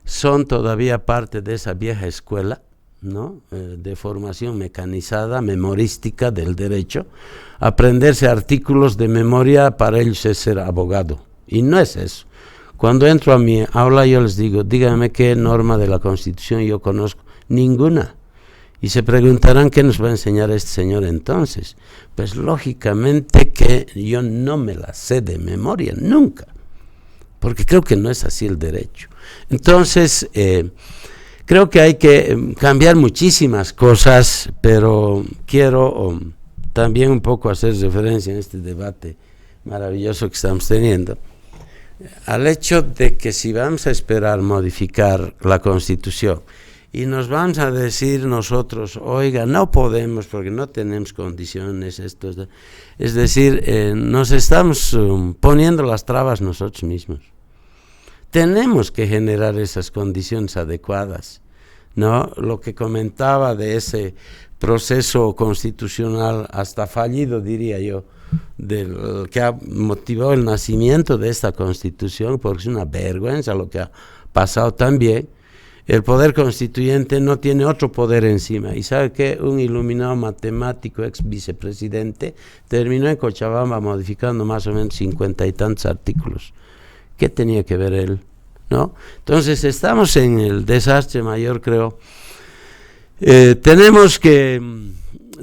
son todavía parte de esa vieja escuela, ¿no? De formación mecanizada, memorística del derecho, aprenderse artículos de memoria para ellos es ser abogado, y no es eso. Cuando entro a mi aula yo les digo, díganme qué norma de la Constitución yo conozco, ninguna, y se preguntarán qué nos va a enseñar este señor entonces. Pues lógicamente que yo no me la sé de memoria, nunca, porque creo que no es así el derecho. Entonces, Creo que hay que cambiar muchísimas cosas, pero quiero también un poco hacer referencia en este debate maravilloso que estamos teniendo al hecho de que si vamos a esperar modificar la Constitución y nos vamos a decir nosotros, oiga, no podemos porque no tenemos condiciones, es decir, nos estamos poniendo las trabas nosotros mismos. Tenemos que generar esas condiciones adecuadas, ¿no? Lo que comentaba de ese proceso constitucional hasta fallido, diría yo, del que ha motivado el nacimiento de esta Constitución, porque es una vergüenza lo que ha pasado también. El poder constituyente no tiene otro poder encima. Y sabe que un iluminado matemático, ex vicepresidente, terminó en Cochabamba modificando más o menos 50 y tantos artículos. ¿Qué tenía que ver él? ¿No? Entonces estamos en el desastre mayor, creo. Tenemos que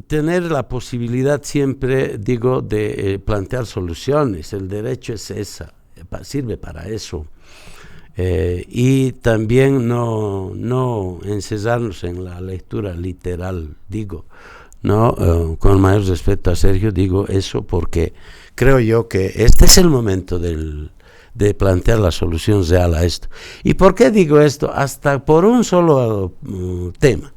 tener la posibilidad siempre, digo, de plantear soluciones. El derecho es esa, sirve para eso. Y también no encerrarnos en la lectura literal, digo, ¿no? Con mayor respeto a Sergio, digo eso porque creo yo que este es el momento de plantear la solución real a esto. ¿Y por qué digo esto? Hasta por un solo tema.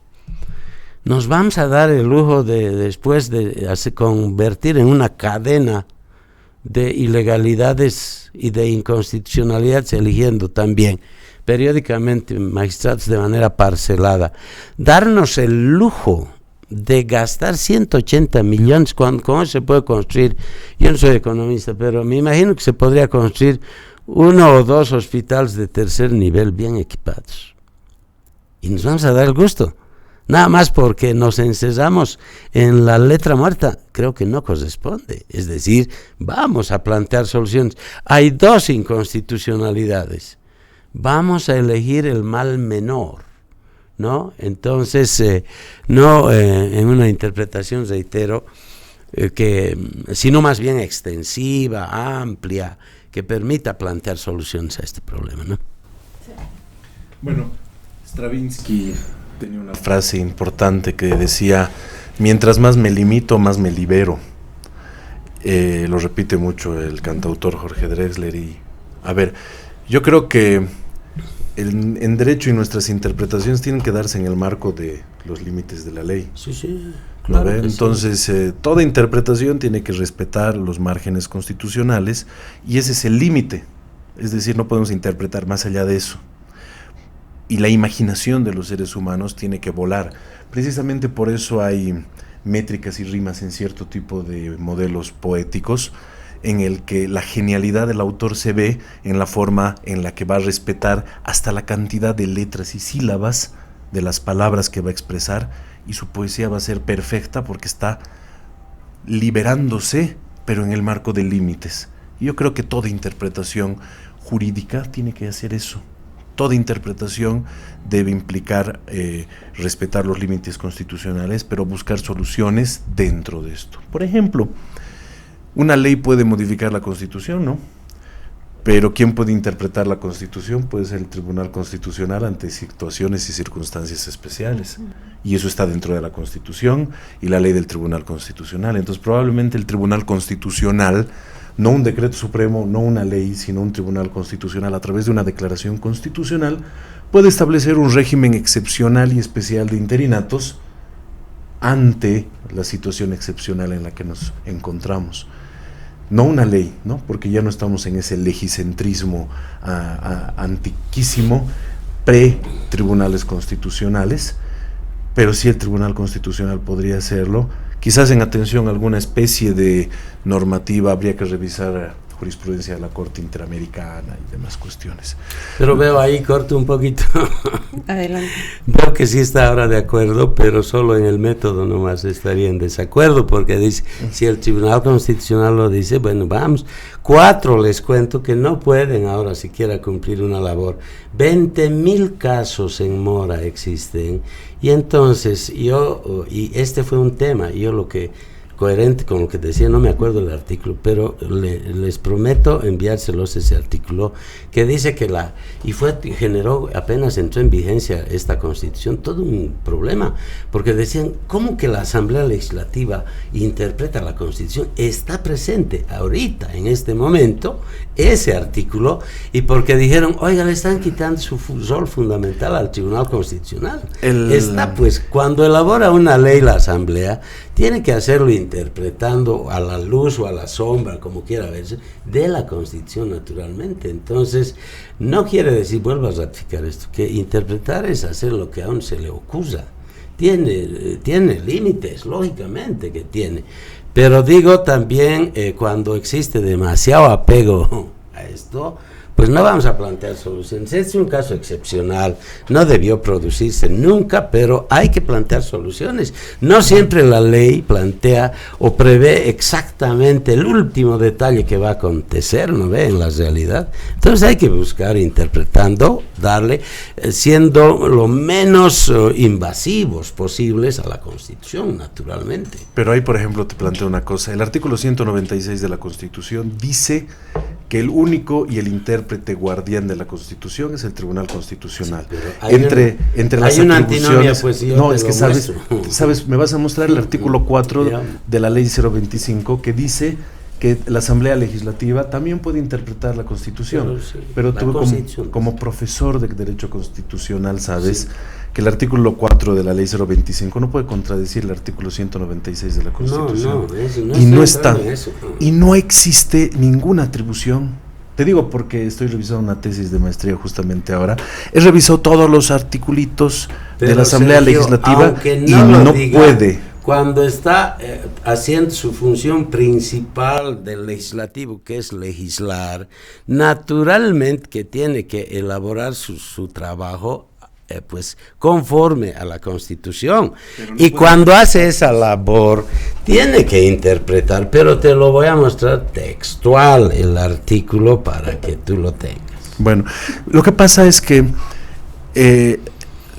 Nos vamos a dar el lujo de después de convertir en una cadena de ilegalidades y de inconstitucionalidades, eligiendo también periódicamente magistrados de manera parcelada, darnos el lujo de gastar 180 millones, ¿cómo se puede construir? Yo no soy economista, pero me imagino que se podría construir 1 o 2 hospitales de tercer nivel bien equipados. Y nos vamos a dar el gusto. Nada más porque nos encerramos en la letra muerta, creo que no corresponde. Es decir, vamos a plantear soluciones. Hay 2 inconstitucionalidades. Vamos a elegir el mal menor, ¿no? Entonces, en una interpretación, reitero, sino más bien extensiva, amplia, que permita plantear soluciones a este problema, ¿no? Bueno, Stravinsky tenía una frase importante que decía: mientras más me limito, más me libero. Lo repite mucho el cantautor Jorge Drexler. Y a ver, yo creo que en derecho y nuestras interpretaciones tienen que darse en el marco de los límites de la ley. Sí, ¿No ve? Entonces, toda interpretación tiene que respetar los márgenes constitucionales y ese es el límite. Es decir, no podemos interpretar más allá de eso. Y la imaginación de los seres humanos tiene que volar. Precisamente por eso hay métricas y rimas en cierto tipo de modelos poéticos, en el que la genialidad del autor se ve en la forma en la que va a respetar hasta la cantidad de letras y sílabas de las palabras que va a expresar, y su poesía va a ser perfecta porque está liberándose, pero en el marco de límites. Y yo creo que toda interpretación jurídica tiene que hacer eso. Toda interpretación debe implicar respetar los límites constitucionales, pero buscar soluciones dentro de esto. Por ejemplo, una ley puede modificar la Constitución, ¿no? Pero ¿quién puede interpretar la Constitución? Puede ser el Tribunal Constitucional ante situaciones y circunstancias especiales. Y eso está dentro de la Constitución y la ley del Tribunal Constitucional. Entonces, probablemente el Tribunal Constitucional, no un decreto supremo, no una ley, sino un tribunal constitucional, a través de una declaración constitucional, puede establecer un régimen excepcional y especial de interinatos ante la situación excepcional en la que nos encontramos. No una ley, ¿no? Porque ya no estamos en ese legicentrismo antiquísimo, pre-tribunales constitucionales, pero sí el Tribunal Constitucional podría hacerlo. Quizás en atención a alguna especie de normativa habría que revisar jurisprudencia de la Corte Interamericana y demás cuestiones. Pero veo ahí, corto un poquito. Adelante. Veo que sí está ahora de acuerdo, pero solo en el método nomás estaría en desacuerdo, porque dice, si el Tribunal Constitucional lo dice, bueno, vamos, 4 les cuento que no pueden ahora siquiera cumplir una labor. 20,000 casos en mora existen, y entonces y este fue un tema, yo lo que coherente con lo que decía, no me acuerdo el artículo, pero les prometo enviárselos ese artículo que dice que generó, apenas entró en vigencia esta Constitución, todo un problema, porque decían, ¿cómo que la Asamblea Legislativa interpreta la Constitución? Está presente ahorita, en este momento, ese artículo, y porque dijeron, oiga, le están quitando su rol fundamental al Tribunal Constitucional. Está, pues, cuando elabora una ley la Asamblea, tiene que hacerlo interpretando a la luz o a la sombra, como quiera verse, de la Constitución, naturalmente. Entonces, no quiere decir, vuelvo a ratificar esto, que interpretar es hacer lo que aún se le ocurra. Tiene límites, lógicamente que tiene. Pero digo también, cuando existe demasiado apego a esto, pues no vamos a plantear soluciones. Este es un caso excepcional, no debió producirse nunca, pero hay que plantear soluciones. No siempre la ley plantea o prevé exactamente el último detalle que va a acontecer, ¿no ve?, en la realidad. Entonces hay que buscar, interpretando, darle, siendo lo menos invasivos posibles a la Constitución, naturalmente. Pero ahí, por ejemplo, te planteo una cosa. El artículo 196 de la Constitución dice que el único y el intérprete guardián de la Constitución es el Tribunal Constitucional. Sí, entre las atribuciones, pues, no, es que sabes, me vas a mostrar el artículo 4 de la ley 025 que dice que la Asamblea Legislativa también puede interpretar la Constitución, pero tú como profesor de Derecho Constitucional sabes que el artículo 4 de la ley 025 no puede contradecir el artículo 196 de la Constitución. Y no existe ninguna atribución. Te digo porque estoy revisando una tesis de maestría justamente ahora. He revisado todos los articulitos de la Asamblea Legislativa y no puede. Cuando está haciendo su función principal del legislativo, que es legislar, naturalmente que tiene que elaborar su trabajo pues conforme a la Constitución. Y cuando hace esa labor, tiene que interpretar, pero te lo voy a mostrar textual el artículo para que tú lo tengas. Bueno, lo que pasa es que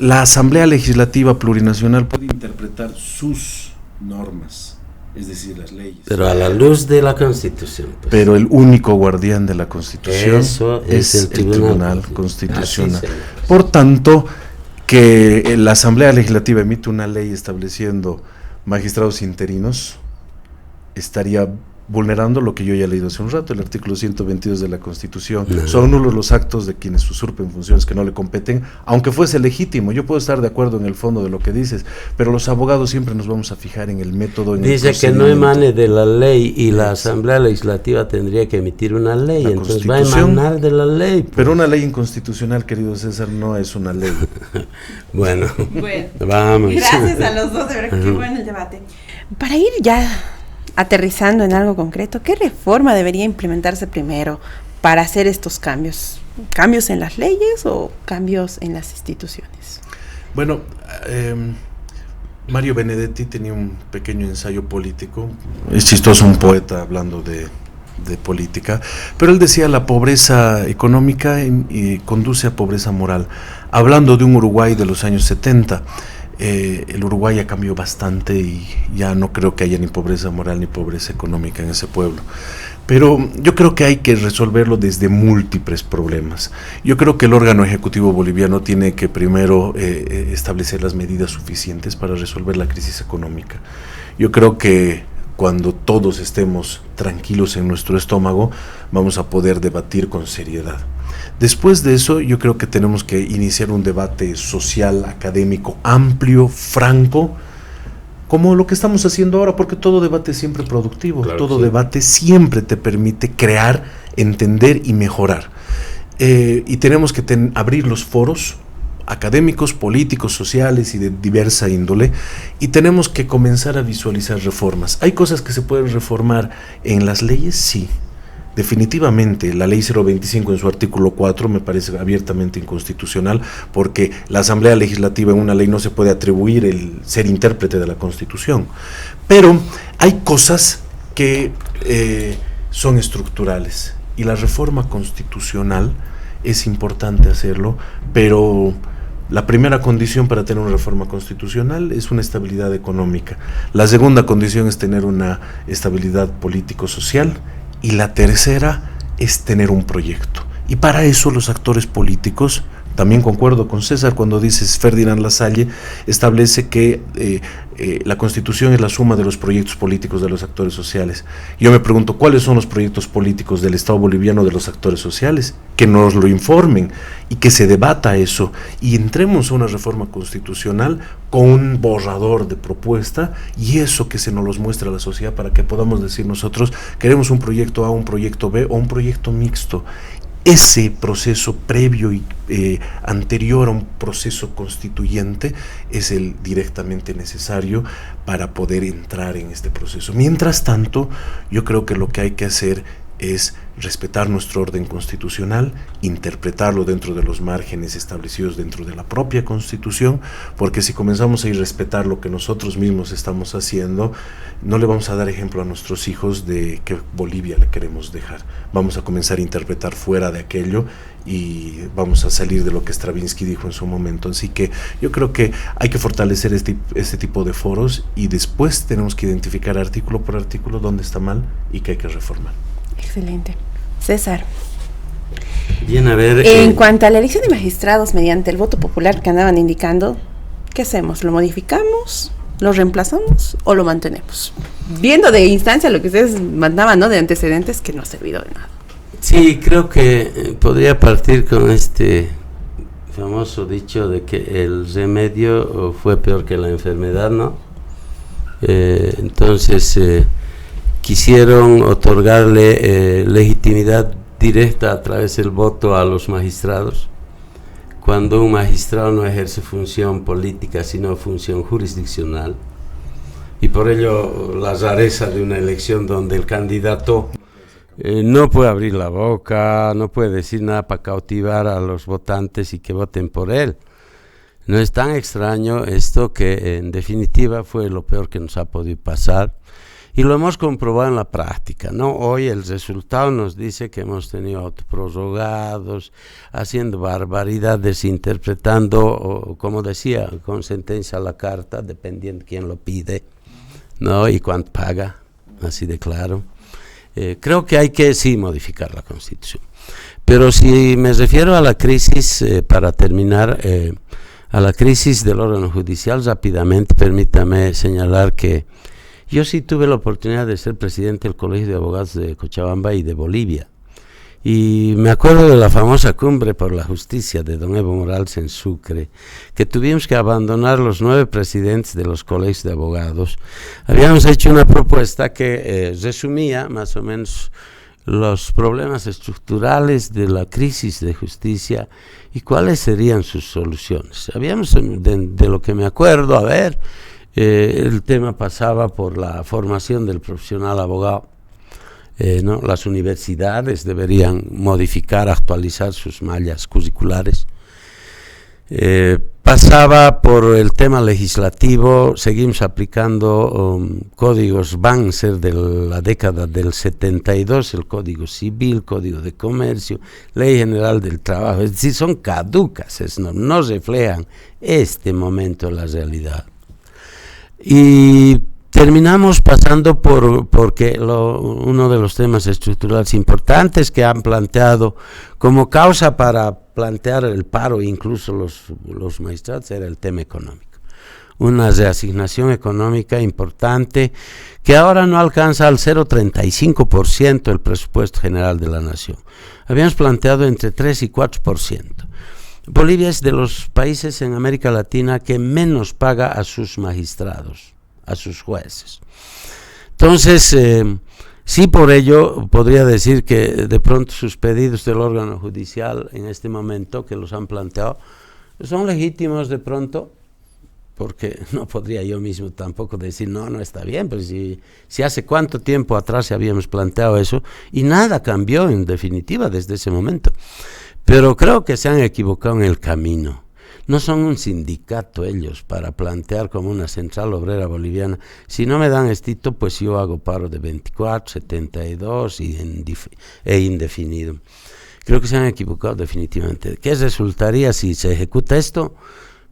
la Asamblea Legislativa Plurinacional puede interpretar sus normas, es decir, las leyes. Pero a la luz de la Constitución. Pues. Pero el único guardián de la Constitución es el Tribunal Constitucional. Por tanto, que la Asamblea Legislativa emite una ley estableciendo magistrados interinos, estaría vulnerando lo que yo ya he leído hace un rato, el artículo 122 de la Constitución. Son nulos los actos de quienes usurpen funciones que no le competen, aunque fuese legítimo. Yo puedo estar de acuerdo en el fondo de lo que dices, pero los abogados siempre nos vamos a fijar en el método. Dice que no emane de la ley y la Asamblea Legislativa tendría que emitir una ley, entonces va a emanar de la ley. Pues. Pero una ley inconstitucional, querido César, no es una ley. Bueno, vamos. Gracias a los dos, de verdad, qué bueno el debate. Para ir ya aterrizando en algo concreto, ¿qué reforma debería implementarse primero para hacer estos cambios? ¿Cambios en las leyes o cambios en las instituciones? Bueno, Mario Benedetti tenía un pequeño ensayo político. Es chistoso un poeta hablando de política, pero él decía la pobreza económica y conduce a pobreza moral, hablando de un Uruguay de los años 70. El Uruguay ya cambió bastante y ya no creo que haya ni pobreza moral ni pobreza económica en ese pueblo. Pero yo creo que hay que resolverlo desde múltiples problemas. Yo creo que el órgano ejecutivo boliviano tiene que primero establecer las medidas suficientes para resolver la crisis económica. Yo creo que cuando todos estemos tranquilos en nuestro estómago, vamos a poder debatir con seriedad. Después de eso, yo creo que tenemos que iniciar un debate social, académico, amplio, franco, como lo que estamos haciendo ahora, porque todo debate es siempre productivo, claro, todo debate siempre te permite crear, entender y mejorar. Y tenemos que abrir los foros académicos, políticos, sociales y de diversa índole, y tenemos que comenzar a visualizar reformas. ¿Hay cosas que se pueden reformar en las leyes? Sí. Definitivamente, la ley 025 en su artículo 4 me parece abiertamente inconstitucional, porque la Asamblea Legislativa en una ley no se puede atribuir el ser intérprete de la Constitución. Pero hay cosas que son estructurales, y la reforma constitucional es importante hacerlo, pero La primera condición para tener una reforma constitucional es una estabilidad económica. La segunda condición es tener una estabilidad político-social. Y la tercera es tener un proyecto. Y para eso los actores políticos, también concuerdo con César cuando dices, Ferdinand Lasalle establece que la Constitución es la suma de los proyectos políticos de los actores sociales. Yo me pregunto, ¿cuáles son los proyectos políticos del Estado boliviano de los actores sociales? Que nos lo informen y que se debata eso y entremos a una reforma constitucional con un borrador de propuesta y eso que se nos los muestre a la sociedad para que podamos decir nosotros queremos un proyecto A, un proyecto B o un proyecto mixto. Ese proceso previo y anterior a un proceso constituyente es el directamente necesario para poder entrar en este proceso. Mientras tanto, yo creo que lo que hay que hacer es respetar nuestro orden constitucional, interpretarlo dentro de los márgenes establecidos dentro de la propia Constitución, porque si comenzamos a irrespetar lo que nosotros mismos estamos haciendo, no le vamos a dar ejemplo a nuestros hijos de qué Bolivia le queremos dejar. Vamos a comenzar a interpretar fuera de aquello y vamos a salir de lo que Stravinsky dijo en su momento. Así que yo creo que hay que fortalecer este tipo de foros y después tenemos que identificar artículo por artículo dónde está mal y qué hay que reformar. Excelente. César. Bien, a ver. En cuanto a la elección de magistrados mediante el voto popular que andaban indicando, ¿qué hacemos? ¿Lo modificamos? ¿Lo reemplazamos? ¿O lo mantenemos? Viendo de instancia lo que ustedes mandaban, ¿no? De antecedentes, que no ha servido de nada. Sí, creo que podría partir con este famoso dicho de que el remedio fue peor que la enfermedad, ¿no? Entonces quisieron otorgarle legitimidad directa a través del voto a los magistrados, cuando un magistrado no ejerce función política sino función jurisdiccional, y por ello la rareza de una elección donde el candidato no puede abrir la boca, no puede decir nada para cautivar a los votantes y que voten por él. No es tan extraño esto, que en definitiva fue lo peor que nos ha podido pasar. Y lo hemos comprobado en la práctica, ¿no? Hoy el resultado nos dice que hemos tenido autoprorrogados, haciendo barbaridades, interpretando, o, como decía, con sentencia a la carta, dependiendo quién lo pide, ¿no? Y cuánto paga, así de claro. Creo que hay que sí modificar la Constitución. Pero si me refiero a la crisis, para terminar, a la crisis del órgano judicial, rápidamente permítame señalar que yo sí tuve la oportunidad de ser presidente del Colegio de Abogados de Cochabamba y de Bolivia. Y me acuerdo de la famosa cumbre por la justicia de don Evo Morales en Sucre, que tuvimos que abandonar los 9 presidentes de los colegios de abogados. Habíamos hecho una propuesta que resumía más o menos los problemas estructurales de la crisis de justicia y cuáles serían sus soluciones. Habíamos, de lo que me acuerdo, el tema pasaba por la formación del profesional abogado. ¿No? Las universidades deberían modificar, actualizar sus mallas curriculares. Pasaba por el tema legislativo. Seguimos aplicando códigos Banzer de la década del 72, el Código Civil, Código de Comercio, Ley General del Trabajo. Es decir, son caducas, no reflejan este momento de la realidad. Y terminamos pasando porque uno de los temas estructurales importantes que han planteado como causa para plantear el paro, incluso los magistrados, era el tema económico. Una reasignación económica importante que ahora no alcanza al 0,35% del presupuesto general de la nación. Habíamos planteado entre 3 y 4%. Bolivia es de los países en América Latina que menos paga a sus magistrados, a sus jueces. Entonces, sí, por ello podría decir que de pronto sus pedidos del órgano judicial en este momento que los han planteado son legítimos de pronto, porque no podría yo mismo tampoco decir no está bien, pues si hace cuánto tiempo atrás habíamos planteado eso y nada cambió en definitiva desde ese momento. Pero creo que se han equivocado en el camino. No son un sindicato ellos para plantear como una central obrera boliviana. Si no me dan estito, pues yo hago paro de 24, 72 e indefinido. creo que se han equivocado definitivamente. ¿Qué resultaría si se ejecuta esto?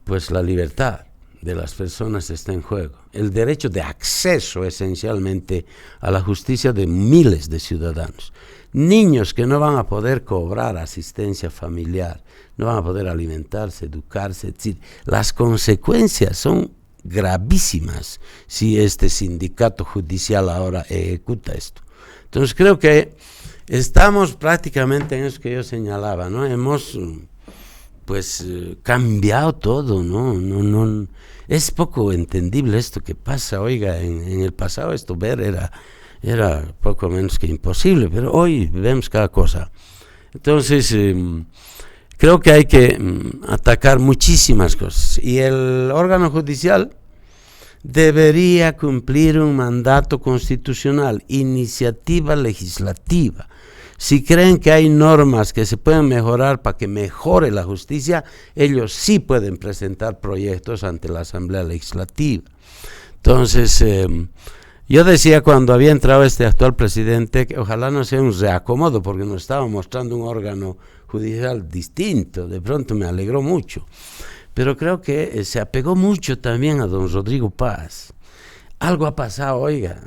Pues la libertad de las personas está en juego. El derecho de acceso esencialmente a la justicia de miles de ciudadanos. Niños que no van a poder cobrar asistencia familiar, no van a poder alimentarse, educarse, etc. Las consecuencias son gravísimas si este sindicato judicial ahora ejecuta esto. Entonces creo que estamos prácticamente en eso que yo señalaba, ¿no? Hemos pues cambiado todo, ¿no? Es poco entendible esto que pasa. Oiga, en el pasado esto ver era poco menos que imposible, pero hoy vemos cada cosa. Entonces creo que hay que atacar muchísimas cosas, y el órgano judicial debería cumplir un mandato constitucional, iniciativa legislativa. Si creen que hay normas que se pueden mejorar para que mejore la justicia, ellos sí pueden presentar proyectos ante la Asamblea Legislativa. Entonces, yo decía cuando había entrado este actual presidente que ojalá no sea un reacomodo, porque nos estaba mostrando un órgano judicial distinto. De pronto me alegró mucho. Pero creo que se apegó mucho también a don Rodrigo Paz. Algo ha pasado, oiga,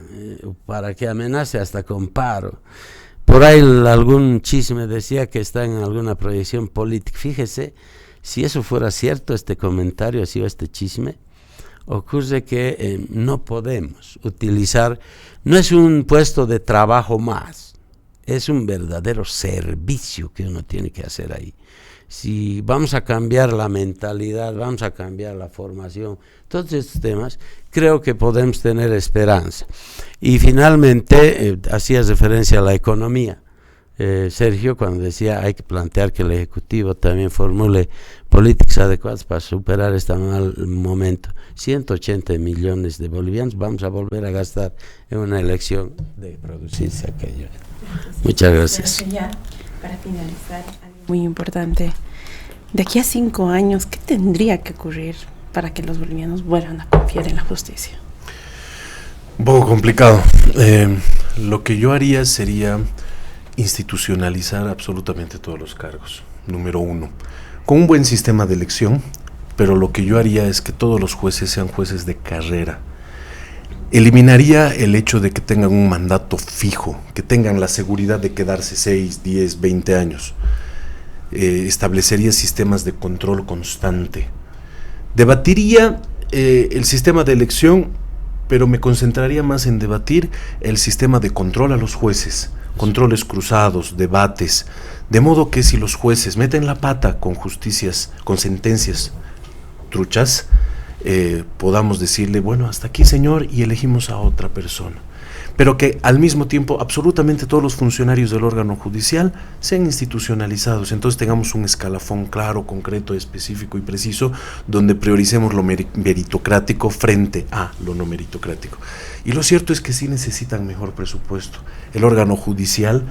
para que amenace hasta con paro. Por ahí algún chisme decía que está en alguna proyección política. Fíjese, si eso fuera cierto, este comentario, así o este chisme, ocurre que no podemos utilizar, no es un puesto de trabajo más, es un verdadero servicio que uno tiene que hacer ahí. Si vamos a cambiar la mentalidad, vamos a cambiar la formación, todos estos temas, creo que podemos tener esperanza. Y finalmente, hacías referencia a la economía. Sergio, cuando decía hay que plantear que el Ejecutivo también formule políticas adecuadas para superar este mal momento. 180 millones de bolivianos vamos a volver a gastar en una elección de producirse aquello. Muchas gracias. Ya, para finalizar, algo muy importante. De aquí a 5 años, ¿qué tendría que ocurrir para que los bolivianos vuelvan a confiar en la justicia? Un poco complicado. Lo que yo haría sería institucionalizar absolutamente todos los cargos. Número 1, con un buen sistema de elección, pero lo que yo haría es que todos los jueces sean jueces de carrera. Eliminaría el hecho de que tengan un mandato fijo, que tengan la seguridad de quedarse 6, 10, 20 años. Establecería sistemas de control constante. Debatiría el sistema de elección, pero me concentraría más en debatir el sistema de control a los jueces, controles cruzados, debates, de modo que si los jueces meten la pata con justicias, con sentencias truchas, podamos decirle, bueno, hasta aquí señor, y elegimos a otra persona. Pero que al mismo tiempo absolutamente todos los funcionarios del órgano judicial sean institucionalizados, entonces tengamos un escalafón claro, concreto, específico y preciso, donde prioricemos lo meritocrático frente a lo no meritocrático. Y lo cierto es que sí necesitan mejor presupuesto. El órgano judicial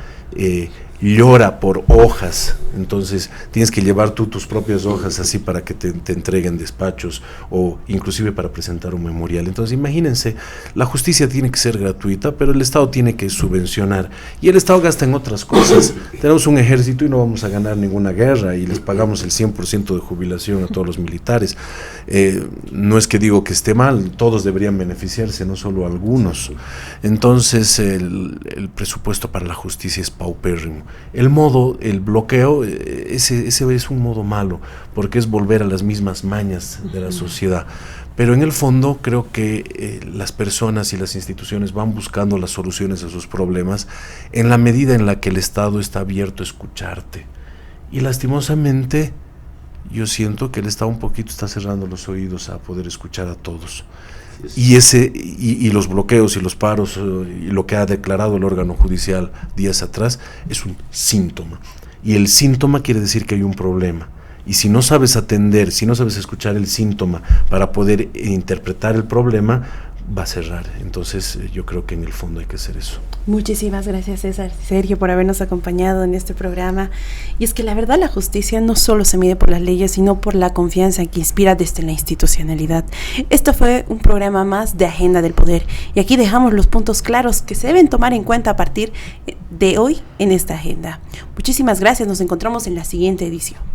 llora por hojas, entonces tienes que llevar tú tus propias hojas así para que te entreguen despachos o inclusive para presentar un memorial. Entonces imagínense, la justicia tiene que ser gratuita, pero el Estado tiene que subvencionar, y el Estado gasta en otras cosas. Tenemos un ejército y no vamos a ganar ninguna guerra, y les pagamos el 100% de jubilación a todos los militares. No es que digo que esté mal, todos deberían beneficiarse, no solo algunos. Entonces el presupuesto para la justicia es paupérrimo. El bloqueo, ese es un modo malo, porque es volver a las mismas mañas de la sociedad. Pero en el fondo creo que las personas y las instituciones van buscando las soluciones a sus problemas en la medida en la que el Estado está abierto a escucharte. Y lastimosamente yo siento que el Estado un poquito está cerrando los oídos a poder escuchar a todos. Y los bloqueos y los paros y lo que ha declarado el órgano judicial días atrás es un síntoma. Y el síntoma quiere decir que hay un problema. Y si no sabes atender, si no sabes escuchar el síntoma para poder interpretar el problema, va a cerrar. Entonces yo creo que en el fondo hay que hacer eso. Muchísimas gracias, César, Sergio, por habernos acompañado en este programa. Y es que la verdad, la justicia no solo se mide por las leyes, sino por la confianza que inspira desde la institucionalidad. Esto fue un programa más de Agenda del Poder, y aquí dejamos los puntos claros que se deben tomar en cuenta a partir de hoy en esta agenda. Muchísimas gracias, nos encontramos en la siguiente edición.